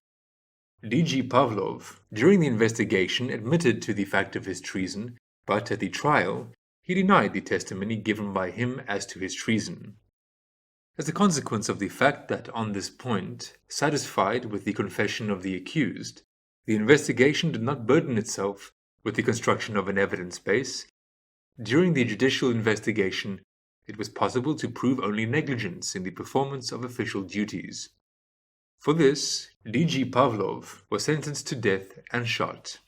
D.G. Pavlov, during the investigation, admitted to the fact of his treason, but at the trial, he denied the testimony given by him as to his treason. As a consequence of the fact that on this point, satisfied with the confession of the accused, the investigation did not burden itself with the construction of an evidence base, during the judicial investigation, it was possible to prove only negligence in the performance of official duties. For this, D.G. Pavlov was sentenced to death and shot.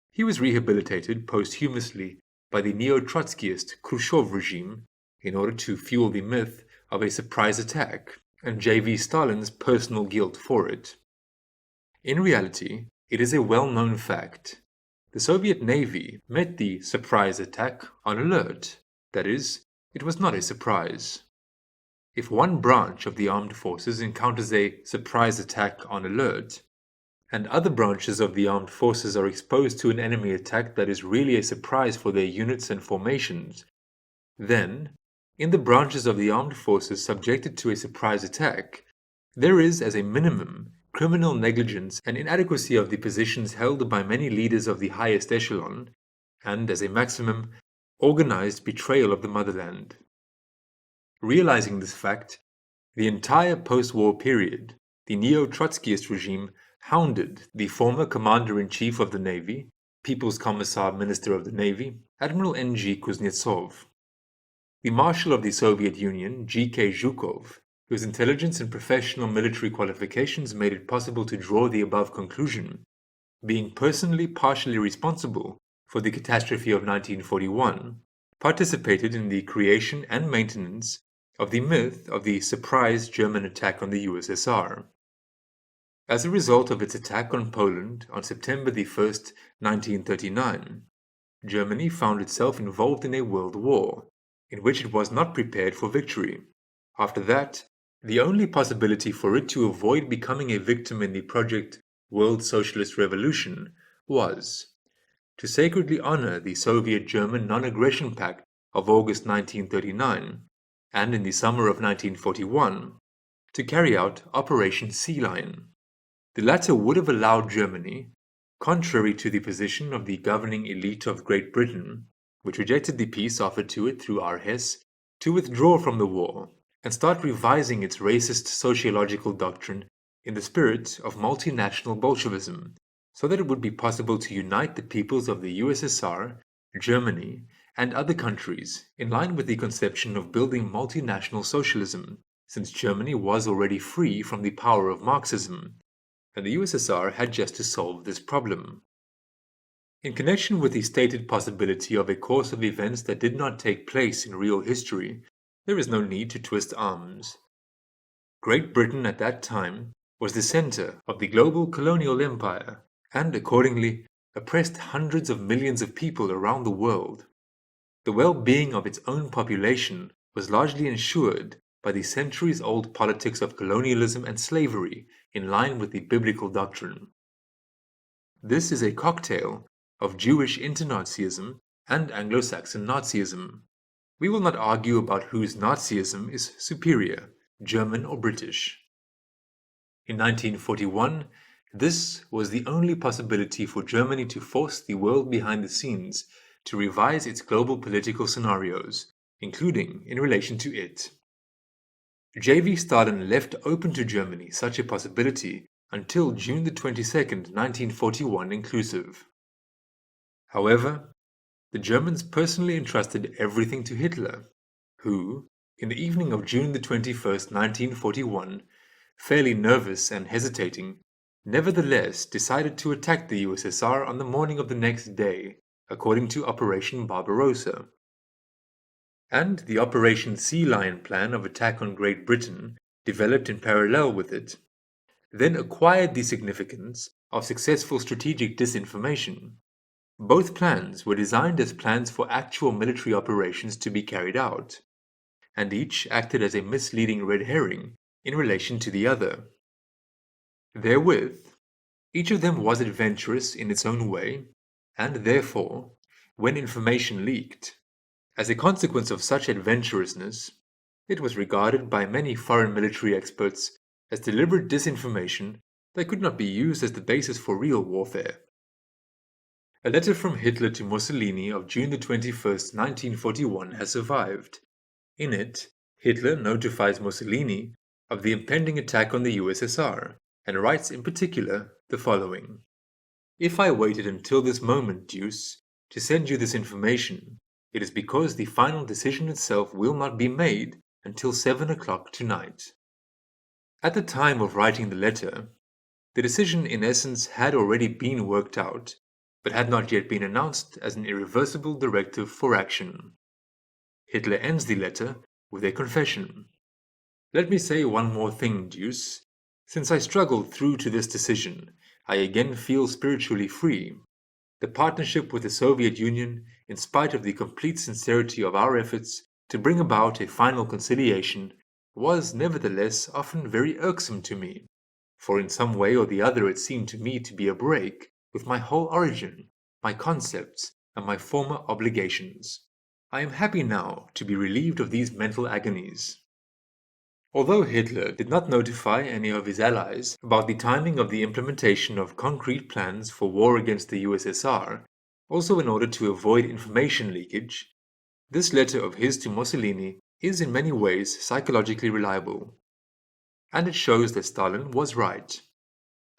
He was rehabilitated posthumously by the neo-Trotskyist Khrushchev regime in order to fuel the myth of a surprise attack and J.V. Stalin's personal guilt for it. In reality, it is a well-known fact. The Soviet Navy met the surprise attack on alert. That is, it was not a surprise. If one branch of the armed forces encounters a surprise attack on alert, and other branches of the armed forces are exposed to an enemy attack that is really a surprise for their units and formations, then, in the branches of the armed forces subjected to a surprise attack, there is, as a minimum, criminal negligence and inadequacy of the positions held by many leaders of the highest echelon, and, as a maximum, organized betrayal of the motherland. Realizing this fact, the entire post-war period, the neo-Trotskyist regime hounded the former Commander-in-Chief of the Navy, People's Commissar Minister of the Navy, Admiral N.G. Kuznetsov. The Marshal of the Soviet Union, G.K. Zhukov, whose intelligence and professional military qualifications made it possible to draw the above conclusion, being personally partially responsible for the catastrophe of 1941, participated in the creation and maintenance of the myth of the surprise German attack on the USSR. As a result of its attack on Poland on September the 1st, 1939, Germany found itself involved in a world war, in which it was not prepared for victory. After that, the only possibility for it to avoid becoming a victim in the project World Socialist Revolution was to sacredly honor the Soviet-German Non-Aggression Pact of August 1939, and in the summer of 1941, to carry out Operation Sea Lion. The latter would have allowed Germany, contrary to the position of the governing elite of Great Britain, which rejected the peace offered to it through our Hesse, to withdraw from the war and start revising its racist sociological doctrine in the spirit of multinational Bolshevism, so that it would be possible to unite the peoples of the USSR, Germany, and other countries in line with the conception of building multinational socialism, since Germany was already free from the power of Marxism, and the USSR had just to solve this problem. In connection with the stated possibility of a course of events that did not take place in real history, there is no need to twist arms. Great Britain at that time was the center of the global colonial empire, and accordingly oppressed hundreds of millions of people around the world. The well-being of its own population was largely ensured by the centuries-old politics of colonialism and slavery in line with the biblical doctrine. This is a cocktail of Jewish inter-Nazism and Anglo-Saxon Nazism. We will not argue about whose Nazism is superior, German or British. In 1941, this was the only possibility for Germany to force the world behind the scenes to revise its global political scenarios, including in relation to it. J.V. Stalin left open to Germany such a possibility until June the 22nd, 1941 inclusive. However, the Germans personally entrusted everything to Hitler, who, in the evening of June the 21st, 1941, fairly nervous and hesitating, nevertheless decided to attack the USSR on the morning of the next day, according to Operation Barbarossa. And the Operation Sea Lion plan of attack on Great Britain, developed in parallel with it, then acquired the significance of successful strategic disinformation. Both plans were designed as plans for actual military operations to be carried out, and each acted as a misleading red herring in relation to the other. Therewith, each of them was adventurous in its own way, and therefore, when information leaked, as a consequence of such adventurousness, it was regarded by many foreign military experts as deliberate disinformation that could not be used as the basis for real warfare. A letter from Hitler to Mussolini of June the 21st, 1941 has survived. In it, Hitler notifies Mussolini of the impending attack on the USSR, and writes in particular the following: "If I waited until this moment, Deuce, to send you this information, it is because the final decision itself will not be made until 7 o'clock tonight." At the time of writing the letter, the decision in essence had already been worked out, but had not yet been announced as an irreversible directive for action. Hitler ends the letter with a confession. "Let me say one more thing, Deuce. Since I struggled through to this decision, I again feel spiritually free. The partnership with the Soviet Union, in spite of the complete sincerity of our efforts to bring about a final conciliation, was nevertheless often very irksome to me, for in some way or the other it seemed to me to be a break with my whole origin, my concepts, and my former obligations. I am happy now to be relieved of these mental agonies." Although Hitler did not notify any of his allies about the timing of the implementation of concrete plans for war against the USSR, also in order to avoid information leakage, this letter of his to Mussolini is in many ways psychologically reliable. And it shows that Stalin was right,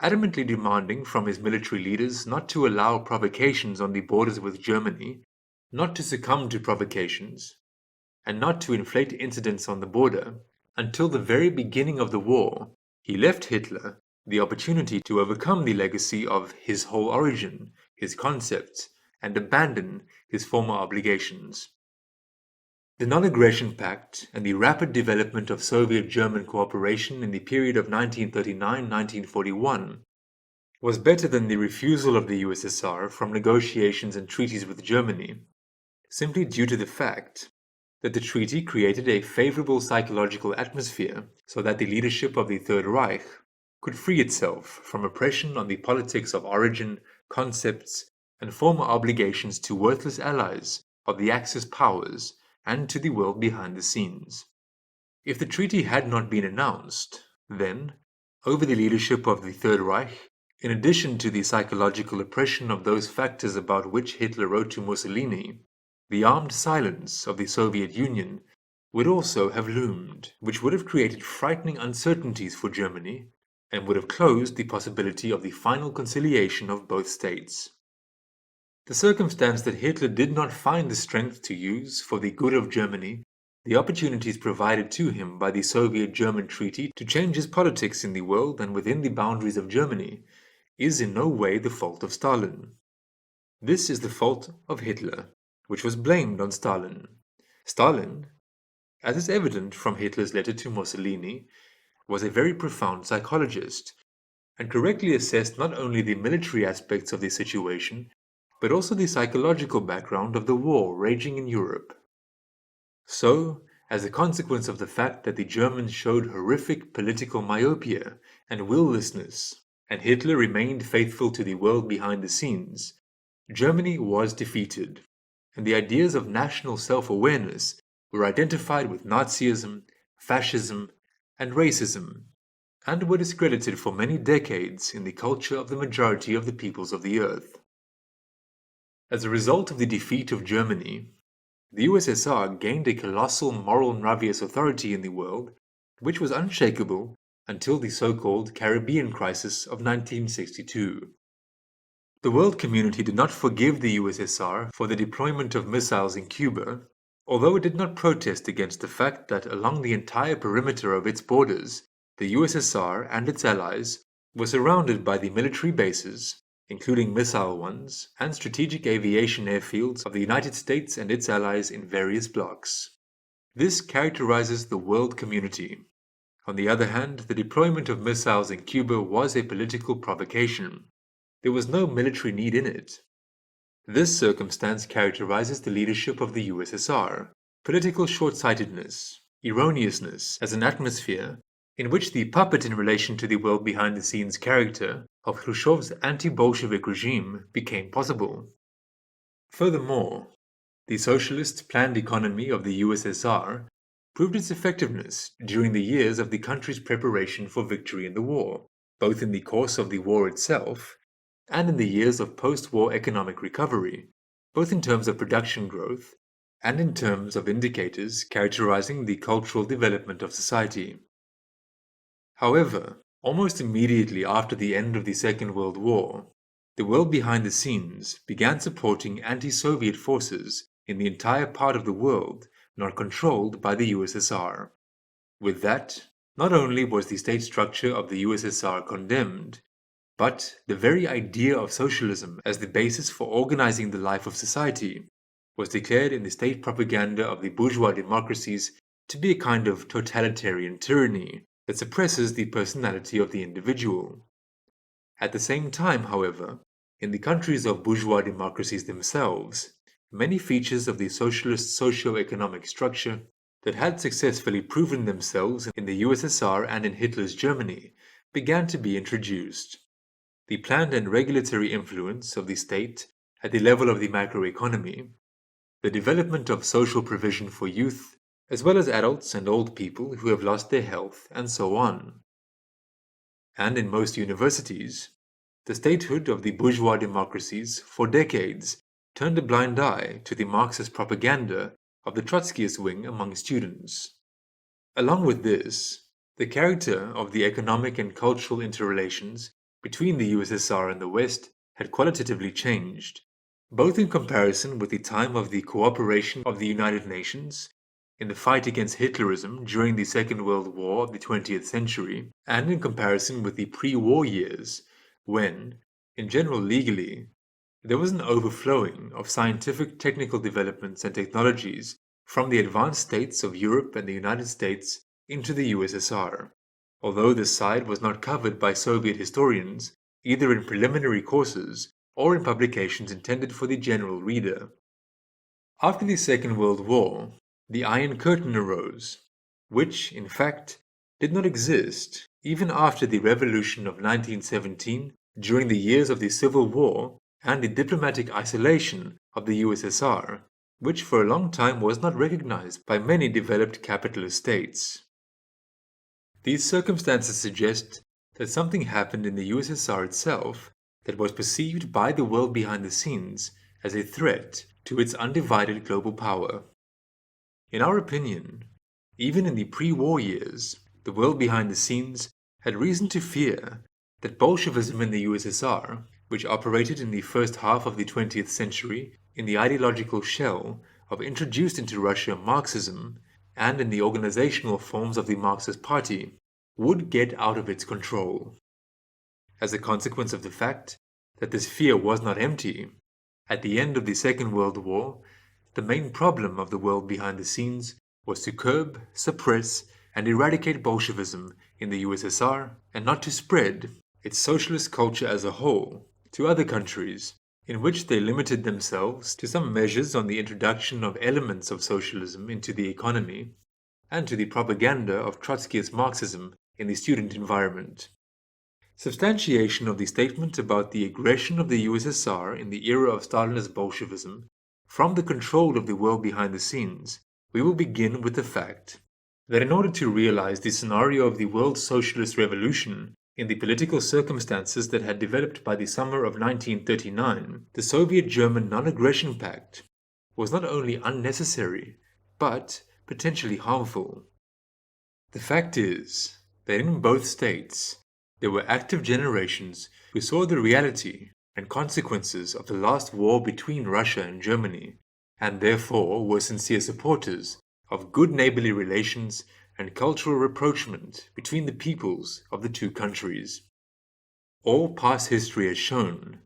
adamantly demanding from his military leaders not to allow provocations on the borders with Germany, not to succumb to provocations, and not to inflate incidents on the border. Until the very beginning of the war, he left Hitler the opportunity to overcome the legacy of his whole origin, his concepts, and abandon his former obligations. The Non-Aggression Pact and the rapid development of Soviet-German cooperation in the period of 1939–1941 was better than the refusal of the USSR from negotiations and treaties with Germany, simply due to the fact that the treaty created a favorable psychological atmosphere so that the leadership of the Third Reich could free itself from oppression on the politics of origin, concepts, and former obligations to worthless allies of the Axis powers and to the world behind the scenes. If the treaty had not been announced, then, over the leadership of the Third Reich, in addition to the psychological oppression of those factors about which Hitler wrote to Mussolini, the armed silence of the Soviet Union would also have loomed, which would have created frightening uncertainties for Germany and would have closed the possibility of the final conciliation of both states. The circumstance that Hitler did not find the strength to use for the good of Germany the opportunities provided to him by the Soviet-German Treaty to change his politics in the world and within the boundaries of Germany is in no way the fault of Stalin. This is the fault of Hitler, which was blamed on Stalin. Stalin, as is evident from Hitler's letter to Mussolini, was a very profound psychologist, and correctly assessed not only the military aspects of the situation, but also the psychological background of the war raging in Europe. So, as a consequence of the fact that the Germans showed horrific political myopia and willlessness, and Hitler remained faithful to the world behind the scenes, Germany was defeated, and the ideas of national self-awareness were identified with Nazism, fascism, and racism, and were discredited for many decades in the culture of the majority of the peoples of the earth. As a result of the defeat of Germany, the USSR gained a colossal moral and obvious authority in the world, which was unshakable until the so-called Caribbean Crisis of 1962. The world community did not forgive the USSR for the deployment of missiles in Cuba, although it did not protest against the fact that along the entire perimeter of its borders, the USSR and its allies were surrounded by the military bases, including missile ones, and strategic aviation airfields of the United States and its allies in various blocs. This characterizes the world community. On the other hand, the deployment of missiles in Cuba was a political provocation. There was no military need in it. This circumstance characterizes the leadership of the USSR, political short-sightedness, erroneousness as an atmosphere in which the puppet in relation to the world behind the scenes character of Khrushchev's anti-Bolshevik regime became possible. Furthermore, the socialist planned economy of the USSR proved its effectiveness during the years of the country's preparation for victory in the war, both in the course of the war itself and in the years of post-war economic recovery, both in terms of production growth and in terms of indicators characterizing the cultural development of society. However, almost immediately after the end of the Second World War, the world behind the scenes began supporting anti-Soviet forces in the entire part of the world not controlled by the USSR. With that, not only was the state structure of the USSR condemned, but the very idea of socialism as the basis for organizing the life of society was declared in the state propaganda of the bourgeois democracies to be a kind of totalitarian tyranny that suppresses the personality of the individual. At the same time, however, in the countries of bourgeois democracies themselves, many features of the socialist socio-economic structure that had successfully proven themselves in the USSR and in Hitler's Germany began to be introduced. The planned and regulatory influence of the state at the level of the macroeconomy, the development of social provision for youth, as well as adults and old people who have lost their health, and so on. And in most universities, the statehood of the bourgeois democracies for decades turned a blind eye to the Marxist propaganda of the Trotskyist wing among students. Along with this, the character of the economic and cultural interrelations between the USSR and the West had qualitatively changed, both in comparison with the time of the cooperation of the United Nations in the fight against Hitlerism during the Second World War of the 20th century, and in comparison with the pre-war years, when, in general legally, there was an overflowing of scientific technical developments and technologies from the advanced states of Europe and the United States into the USSR, although this side was not covered by Soviet historians, either in preliminary courses or in publications intended for the general reader. After the Second World War, the Iron Curtain arose, which, in fact, did not exist even after the Revolution of 1917, during the years of the Civil War and the diplomatic isolation of the USSR, which for a long time was not recognized by many developed capitalist states. These circumstances suggest that something happened in the USSR itself that was perceived by the world behind the scenes as a threat to its undivided global power. In our opinion, even in the pre-war years, the world behind the scenes had reason to fear that Bolshevism in the USSR, which operated in the first half of the 20th century in the ideological shell of introduced into Russia Marxism and in the organizational forms of the Marxist Party, would get out of its control. As a consequence of the fact that this fear was not empty, at the end of the Second World War, the main problem of the world behind the scenes was to curb, suppress, and eradicate Bolshevism in the USSR and not to spread its socialist culture as a whole to other countries, in which they limited themselves to some measures on the introduction of elements of socialism into the economy and to the propaganda of Trotskyist Marxism in the student environment. Substantiation of the statement about the aggression of the USSR in the era of Stalinist Bolshevism from the control of the world behind the scenes, we will begin with the fact that in order to realize the scenario of the world socialist revolution in the political circumstances that had developed by the summer of 1939, the Soviet-German Non-Aggression Pact was not only unnecessary, but potentially harmful. The fact is that in both states, there were active generations who saw the reality and consequences of the last war between Russia and Germany, and therefore were sincere supporters of good neighborly relations and cultural rapprochement between the peoples of the two countries. All past history has shown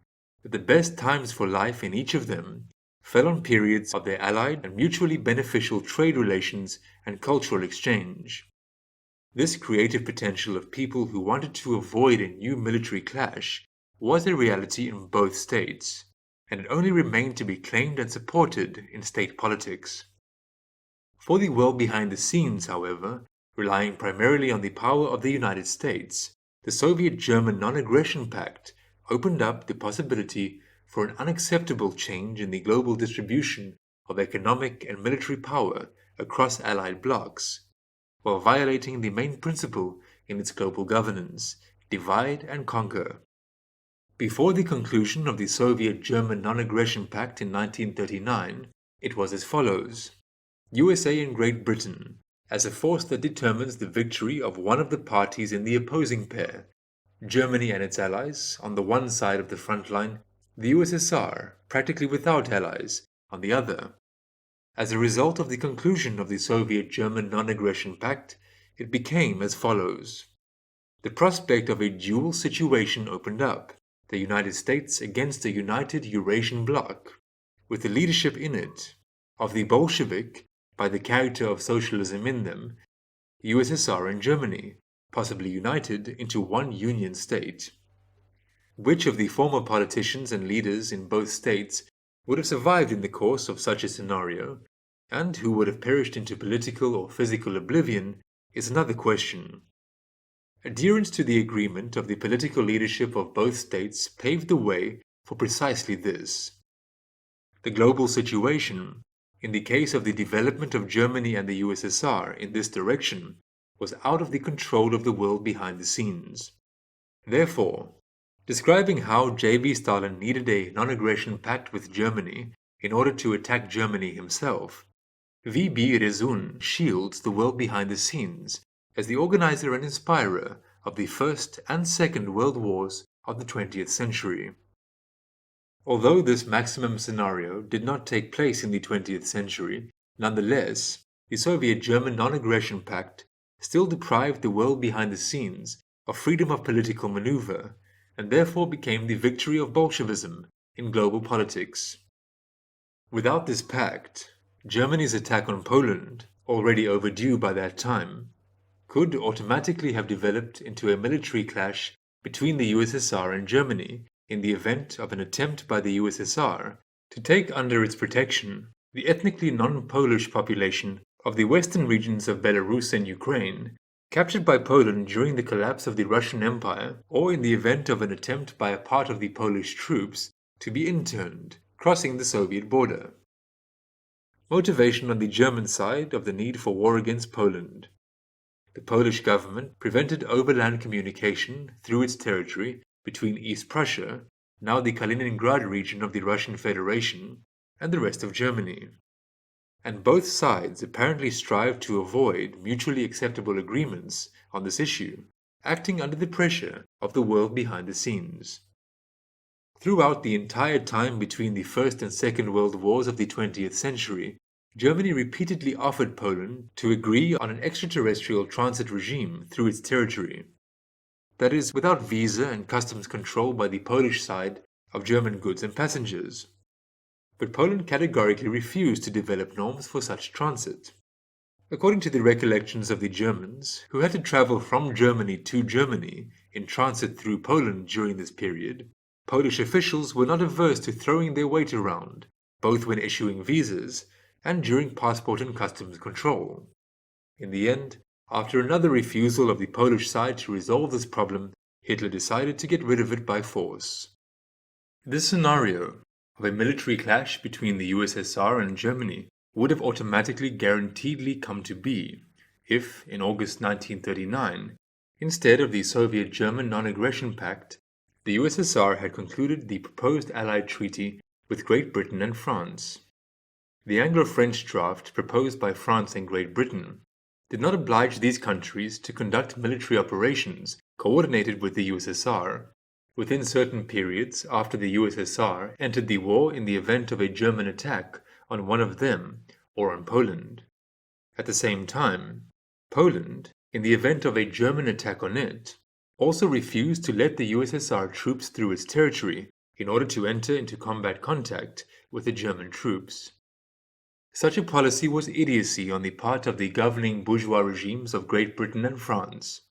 that the best times for life in each of them fell on periods of their allied and mutually beneficial trade relations and cultural exchange. This creative potential of people who wanted to avoid a new military clash was a reality in both states, and it only remained to be claimed and supported in state politics. For the world behind the scenes, however, relying primarily on the power of the United States, the Soviet-German Non-Aggression Pact opened up the possibility for an unacceptable change in the global distribution of economic and military power across Allied blocs, while violating the main principle in its global governance, divide and conquer. Before the conclusion of the Soviet-German Non-Aggression Pact in 1939, it was as follows: USA and Great Britain, as a force that determines the victory of one of the parties in the opposing pair, Germany and its allies on the one side of the front line, the USSR, practically without allies, on the other. As a result of the conclusion of the Soviet-German Non-Aggression Pact, it became as follows. The prospect of a dual situation opened up, the United States against a united Eurasian bloc, with the leadership in it of the Bolshevik, by the character of socialism in them, USSR and Germany, possibly united into one union state. Which of the former politicians and leaders in both states would have survived in the course of such a scenario, and who would have perished into political or physical oblivion, is another question. Adherence to the agreement of the political leadership of both states paved the way for precisely this. The global situation, in the case of the development of Germany and the USSR in this direction, was out of the control of the world behind the scenes. Therefore, describing how J.B. Stalin needed a non-aggression pact with Germany in order to attack Germany himself, V.B. Rezun shields the world behind the scenes as the organizer and inspirer of the First and Second World Wars of the 20th century. Although this maximum scenario did not take place in the 20th century, nonetheless, the Soviet-German Non-Aggression Pact still deprived the world behind the scenes of freedom of political maneuver, and therefore became the victory of Bolshevism in global politics. Without this pact, Germany's attack on Poland, already overdue by that time, could automatically have developed into a military clash between the USSR and Germany in the event of an attempt by the USSR to take under its protection the ethnically non-Polish population of the western regions of Belarus and Ukraine, captured by Poland during the collapse of the Russian Empire, or in the event of an attempt by a part of the Polish troops to be interned, crossing the Soviet border. Motivation on the German side of the need for war against Poland. The Polish government prevented overland communication through its territory between East Prussia, now the Kaliningrad region of the Russian Federation, and the rest of Germany. And both sides apparently strived to avoid mutually acceptable agreements on this issue, acting under the pressure of the world behind the scenes. Throughout the entire time between the First and Second World Wars of the 20th century, Germany repeatedly offered Poland to agree on an extraterrestrial transit regime through its territory. That is, without visa and customs control by the Polish side of German goods and passengers. But Poland categorically refused to develop norms for such transit. According to the recollections of the Germans, who had to travel from Germany to Germany in transit through Poland during this period, Polish officials were not averse to throwing their weight around, both when issuing visas and during passport and customs control. In the end, after another refusal of the Polish side to resolve this problem, Hitler decided to get rid of it by force. This scenario of a military clash between the USSR and Germany would have automatically guaranteedly come to be if, in August 1939, instead of the Soviet-German Non-Aggression Pact, the USSR had concluded the proposed Allied treaty with Great Britain and France. The Anglo-French draft proposed by France and Great Britain did not oblige these countries to conduct military operations coordinated with the USSR within certain periods after the USSR entered the war in the event of a German attack on one of them or on Poland. At the same time, Poland, in the event of a German attack on it, also refused to let the USSR troops through its territory in order to enter into combat contact with the German troops. Such a policy was idiocy on the part of the governing bourgeois regimes of Great Britain and France.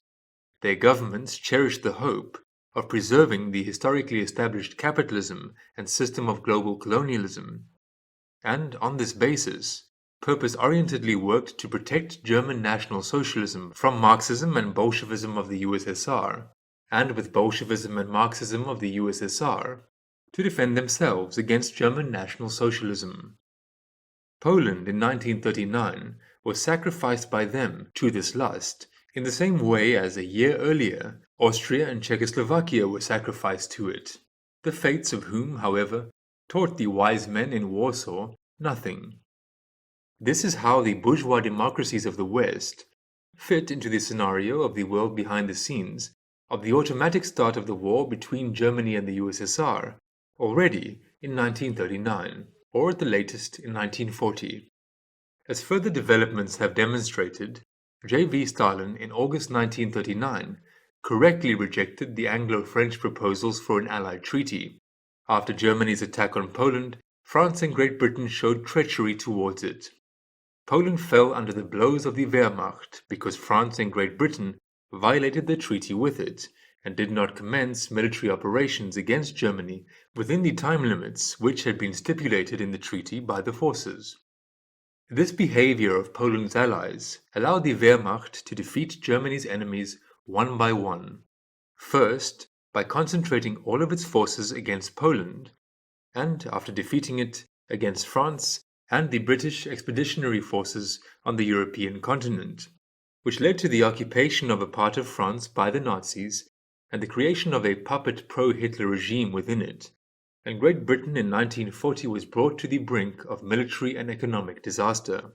Their governments cherished the hope of preserving the historically established capitalism and system of global colonialism, and on this basis, purpose-orientedly worked to protect German National Socialism from Marxism and Bolshevism of the USSR, and with Bolshevism and Marxism of the USSR, to defend themselves against German National Socialism. Poland in 1939 was sacrificed by them to this lust in the same way as a year earlier Austria and Czechoslovakia were sacrificed to it, the fates of whom, however, taught the wise men in Warsaw nothing. This is how the bourgeois democracies of the West fit into the scenario of the world behind the scenes of the automatic start of the war between Germany and the USSR, already in 1939, or at the latest in 1940. As further developments have demonstrated, J.V. Stalin in August 1939 correctly rejected the Anglo-French proposals for an Allied treaty. After Germany's attack on Poland, France and Great Britain showed treachery towards it. Poland fell under the blows of the Wehrmacht because France and Great Britain violated the treaty with it and did not commence military operations against Germany within the time limits which had been stipulated in the treaty by the forces. This behavior of Poland's allies allowed the Wehrmacht to defeat Germany's enemies one by one, first by concentrating all of its forces against Poland, and after defeating it against France and the British expeditionary forces on the European continent, which led to the occupation of a part of France by the Nazis and the creation of a puppet pro-Hitler regime within it, and Great Britain in 1940 was brought to the brink of military and economic disaster.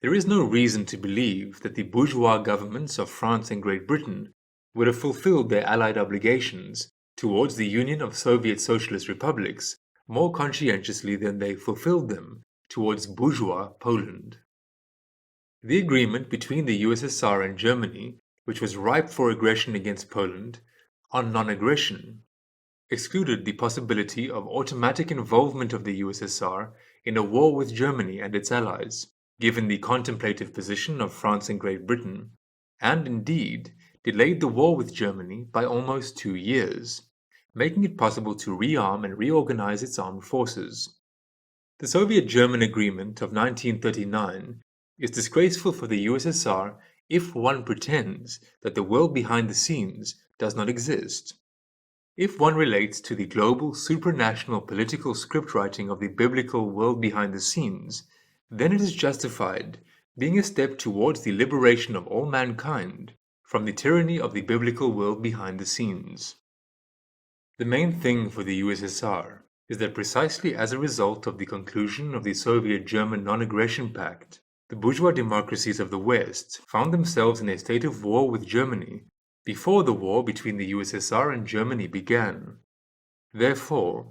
There is no reason to believe that the bourgeois governments of France and Great Britain would have fulfilled their allied obligations towards the Union of Soviet Socialist Republics more conscientiously than they fulfilled them towards bourgeois Poland. The agreement between the USSR and Germany, which was ripe for aggression against Poland, on non-aggression, excluded the possibility of automatic involvement of the USSR in a war with Germany and its allies, given the contemplative position of France and Great Britain, and indeed delayed the war with Germany by almost 2 years, making it possible to rearm and reorganize its armed forces. The Soviet-German Agreement of 1939 is disgraceful for the USSR if one pretends that the world behind the scenes does not exist. If one relates to the global supranational political scriptwriting of the biblical world behind the scenes, then it is justified, being a step towards the liberation of all mankind from the tyranny of the biblical world behind the scenes. The main thing for the USSR is that precisely as a result of the conclusion of the Soviet-German Non-Aggression Pact, the bourgeois democracies of the West found themselves in a state of war with Germany before the war between the USSR and Germany began. Therefore,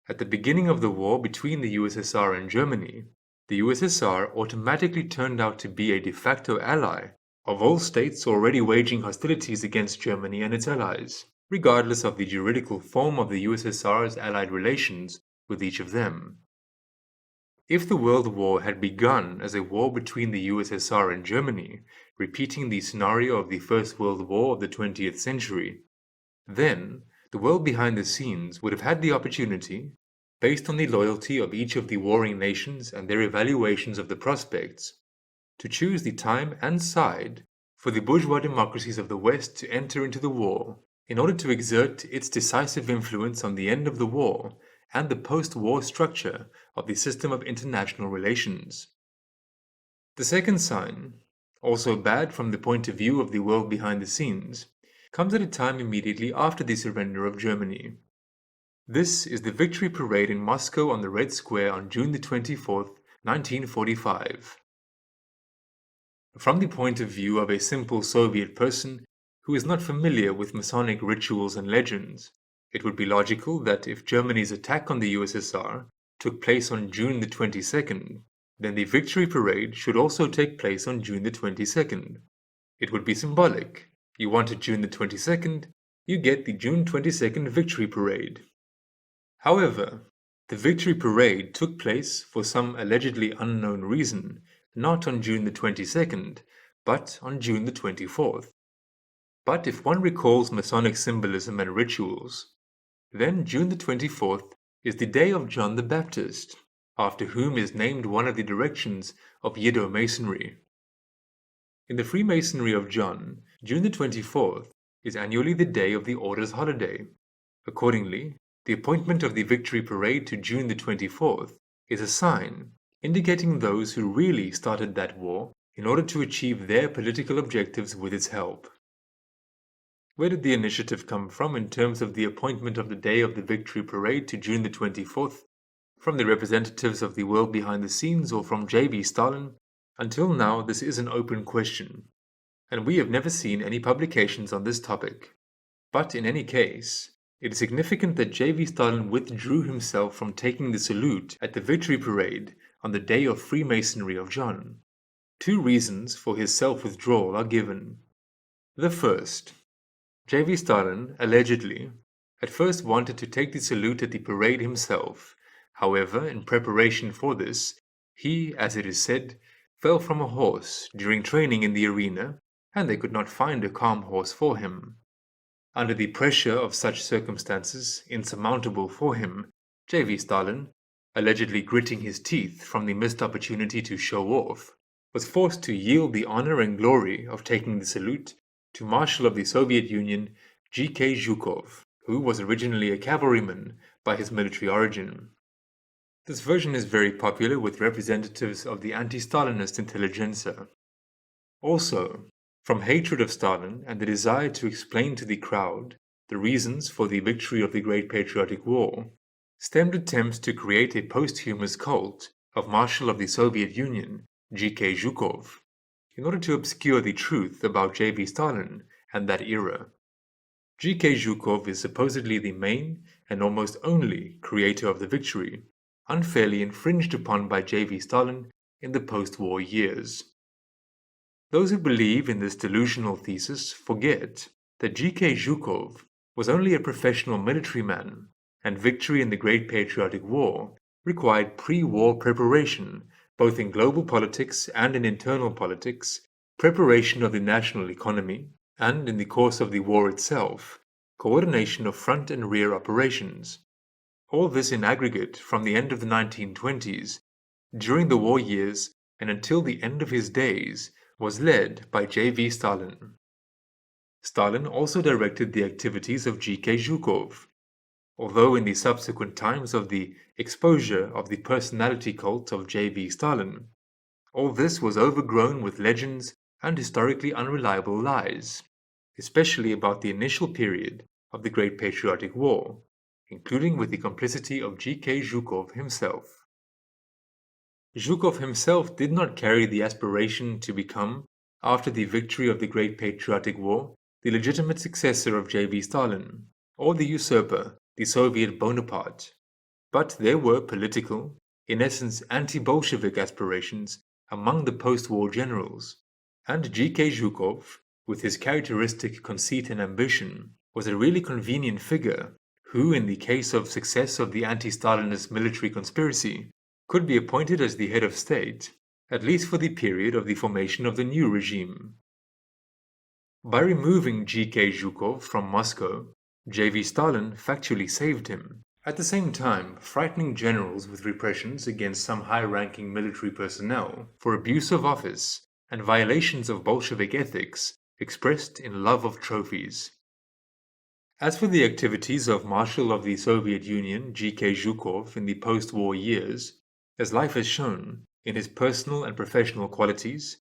at the beginning of the war between the USSR and Germany, the USSR automatically turned out to be a de facto ally of all states already waging hostilities against Germany and its allies, regardless of the juridical form of the USSR's allied relations with each of them. If the World War had begun as a war between the USSR and Germany, repeating the scenario of the First World War of the 20th century, then the world behind the scenes would have had the opportunity, based on the loyalty of each of the warring nations and their evaluations of the prospects, to choose the time and side for the bourgeois democracies of the West to enter into the war, in order to exert its decisive influence on the end of the war and the post-war structure of the system of international relations. The second sign, also bad from the point of view of the world behind the scenes, comes at a time immediately after the surrender of Germany. This is the victory parade in Moscow on the Red Square on June the 24th, 1945. From the point of view of a simple Soviet person who is not familiar with Masonic rituals and legends, it would be logical that if Germany's attack on the USSR took place on June the 22nd, then the victory parade should also take place on June the 22nd. It would be symbolic. You wanted June the 22nd, you get the June 22nd victory parade. However, the victory parade took place for some allegedly unknown reason, not on June the 22nd, but on June the 24th. But if one recalls Masonic symbolism and rituals, then June the 24th is the day of John the Baptist, after whom is named one of the directions of Judeo Masonry. In the Freemasonry of John, June the 24th is annually the day of the Order's holiday. Accordingly, the appointment of the victory parade to June the 24th is a sign indicating those who really started that war in order to achieve their political objectives with its help. Where did the initiative come from in terms of the appointment of the day of the victory parade to June the 24th? From the representatives of the world behind the scenes or from J.B. Stalin? Until now, this is an open question, and we have never seen any publications on this topic. But in any case, it is significant that J.B. Stalin withdrew himself from taking the salute at the victory parade on the day of Freemasonry of John. 2 reasons for his self-withdrawal are given. The first, J.B. Stalin, allegedly, at first wanted to take the salute at the parade himself. However, in preparation for this, he, as it is said, fell from a horse during training in the arena, and they could not find a calm horse for him. Under the pressure of such circumstances, insurmountable for him, J.B. Stalin, allegedly gritting his teeth from the missed opportunity to show off, was forced to yield the honor and glory of taking the salute to Marshal of the Soviet Union G.K. Zhukov, who was originally a cavalryman by his military origin. This version is very popular with representatives of the anti-Stalinist intelligentsia. Also, from hatred of Stalin and the desire to explain to the crowd the reasons for the victory of the Great Patriotic War, stemmed attempts to create a posthumous cult of Marshal of the Soviet Union G.K. Zhukov, in order to obscure the truth about J.B. Stalin and that era. G.K. Zhukov is supposedly the main and almost only creator of the victory, unfairly infringed upon by J.B. Stalin in the post-war years. Those who believe in this delusional thesis forget that G.K. Zhukov was only a professional military man, and victory in the Great Patriotic War required pre-war preparation, both in global politics and in internal politics, preparation of the national economy, and in the course of the war itself, coordination of front and rear operations. All this in aggregate from the end of the 1920s, during the war years, and until the end of his days, was led by J.V. Stalin. Stalin also directed the activities of G.K. Zhukov, although in the subsequent times of the exposure of the personality cult of J.V. Stalin, all this was overgrown with legends and historically unreliable lies, especially about the initial period of the Great Patriotic War, including with the complicity of G.K. Zhukov himself. Zhukov himself did not carry the aspiration to become, after the victory of the Great Patriotic War, the legitimate successor of J.V. Stalin, or the usurper, the Soviet Bonaparte. But there were political, in essence anti-Bolshevik aspirations among the post-war generals, and G.K. Zhukov, with his characteristic conceit and ambition, was a really convenient figure who, in the case of success of the anti-Stalinist military conspiracy, could be appointed as the head of state, at least for the period of the formation of the new regime. By removing G.K. Zhukov from Moscow, J.V. Stalin factually saved him, at the same time frightening generals with repressions against some high-ranking military personnel for abuse of office and violations of Bolshevik ethics expressed in love of trophies. As for the activities of Marshal of the Soviet Union G.K. Zhukov in the post-war years, as life has shown, in his personal and professional qualities,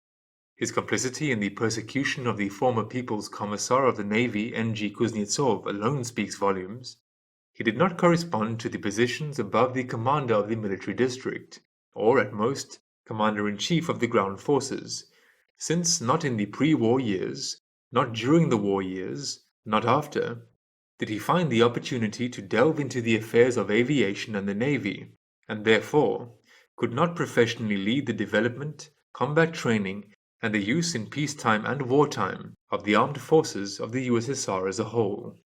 his complicity in the persecution of the former People's Commissar of the Navy N.G. Kuznetsov alone speaks volumes. He did not correspond to the positions above the commander of the military district, or at most, commander-in-chief of the ground forces, since not in the pre-war years, not during the war years, not after, did he find the opportunity to delve into the affairs of aviation and the navy, and therefore could not professionally lead the development, combat training, and the use in peacetime and wartime of the armed forces of the USSR as a whole.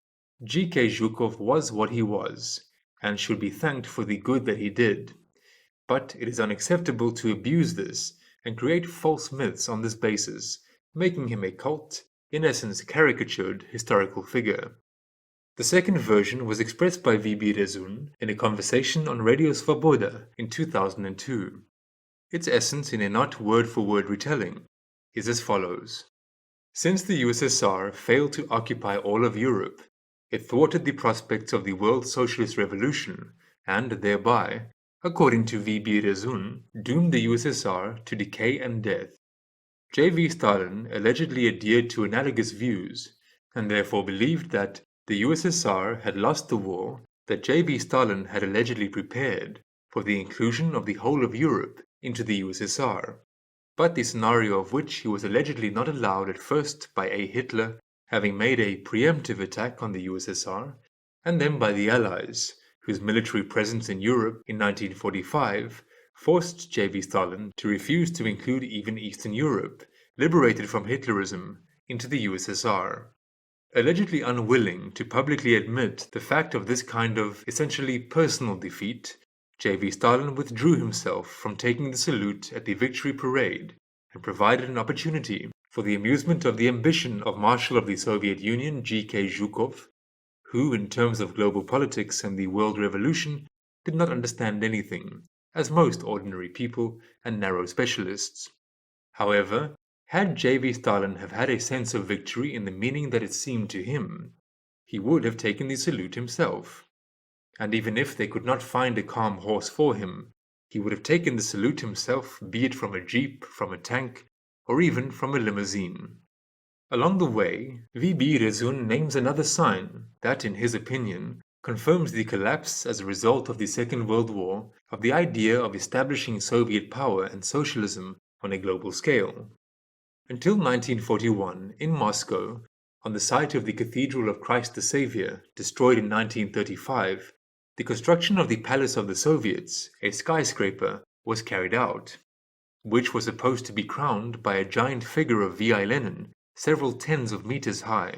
G.K. Zhukov was what he was, and should be thanked for the good that he did. But it is unacceptable to abuse this and create false myths on this basis, making him a cult, in essence caricatured, historical figure. The second version was expressed by V.B. Rezun in a conversation on Radio Svoboda in 2002. Its essence, in a not word-for-word retelling, is as follows. Since the USSR failed to occupy all of Europe, it thwarted the prospects of the world socialist revolution and thereby, according to V.B. Rezun, doomed the USSR to decay and death. J.V. Stalin allegedly adhered to analogous views and therefore believed that the USSR had lost the war that J.V. Stalin had allegedly prepared for the inclusion of the whole of Europe into the USSR, but the scenario of which he was allegedly not allowed at first by A. Hitler having made a preemptive attack on the USSR, and then by the Allies, whose military presence in Europe in 1945 forced J.V. Stalin to refuse to include even Eastern Europe, liberated from Hitlerism, into the USSR. Allegedly unwilling to publicly admit the fact of this kind of essentially personal defeat, J.V. Stalin withdrew himself from taking the salute at the victory parade and provided an opportunity for the amusement of the ambition of Marshal of the Soviet Union G.K. Zhukov, who, in terms of global politics and the world revolution, did not understand anything, as most ordinary people and narrow specialists. However, had J.V. Stalin have had a sense of victory in the meaning that it seemed to him, he would have taken the salute himself. And even if they could not find a calm horse for him, he would have taken the salute himself, be it from a jeep, from a tank, or even from a limousine. Along the way, V.B. Rezun names another sign that, in his opinion, confirms the collapse as a result of the Second World War of the idea of establishing Soviet power and socialism on a global scale. Until 1941, in Moscow, on the site of the Cathedral of Christ the Savior, destroyed in 1935, the construction of the Palace of the Soviets, a skyscraper, was carried out, which was supposed to be crowned by a giant figure of V.I. Lenin, several tens of meters high.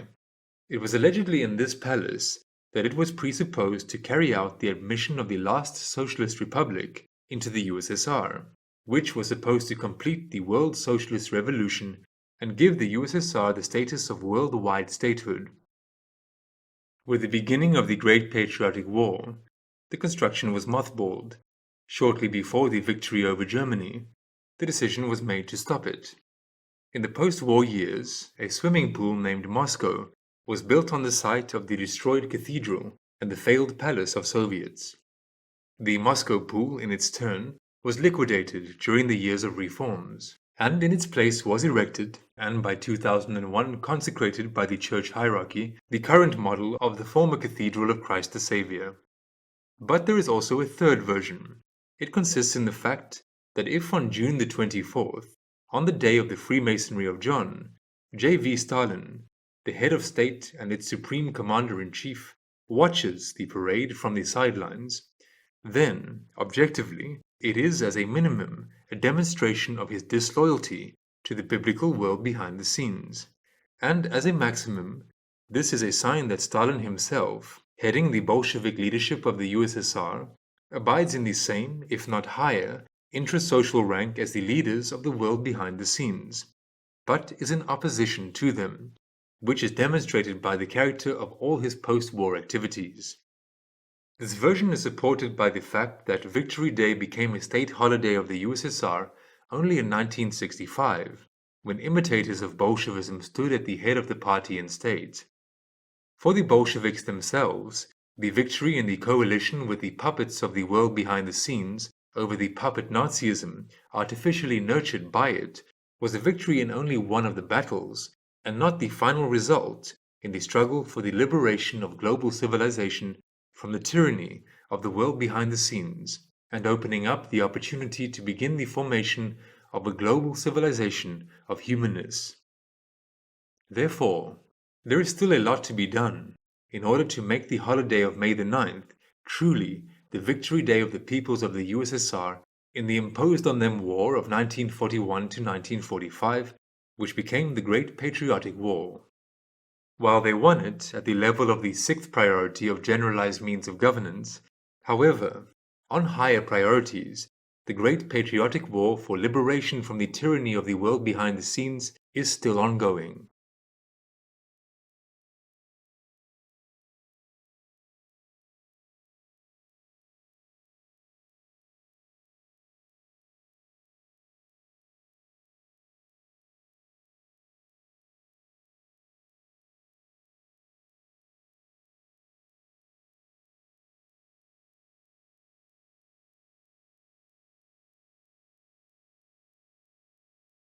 It was allegedly in this palace that it was presupposed to carry out the admission of the last socialist republic into the USSR, which was supposed to complete the world socialist revolution and give the USSR the status of worldwide statehood. With the beginning of the Great Patriotic War, the construction was mothballed. Shortly before the victory over Germany, the decision was made to stop it. In the post-war years, a swimming pool named Moscow was built on the site of the destroyed cathedral and the failed palace of Soviets. The Moscow pool, in its turn, was liquidated during the years of reforms, and in its place was erected, and by 2001 consecrated by the church hierarchy, the current model of the former Cathedral of Christ the Saviour. But there is also a third version. It consists in the fact that if on June the 24th, on the day of the Freemasonry of John, J.V. Stalin, the head of state and its supreme commander-in-chief, watches the parade from the sidelines, then, objectively, it is as a minimum a demonstration of his disloyalty to the biblical world behind the scenes, and as a maximum, this is a sign that Stalin himself, heading the Bolshevik leadership of the USSR, abides in the same, if not higher, intrasocial rank as the leaders of the world behind the scenes, but is in opposition to them, which is demonstrated by the character of all his post-war activities. This version is supported by the fact that Victory Day became a state holiday of the USSR only in 1965, when imitators of Bolshevism stood at the head of the party and state. For the Bolsheviks themselves, the victory in the coalition with the puppets of the world behind the scenes over the puppet Nazism artificially nurtured by it was a victory in only one of the battles, and not the final result in the struggle for the liberation of global civilization from the tyranny of the world behind the scenes, and opening up the opportunity to begin the formation of a global civilization of humanness. Therefore, there is still a lot to be done in order to make the holiday of May the 9th truly the victory day of the peoples of the USSR in the imposed on them war of 1941 to 1945, which became the Great Patriotic War. While they won it at the level of the sixth priority of generalized means of governance, however, on higher priorities, the Great Patriotic War for liberation from the tyranny of the world behind the scenes is still ongoing.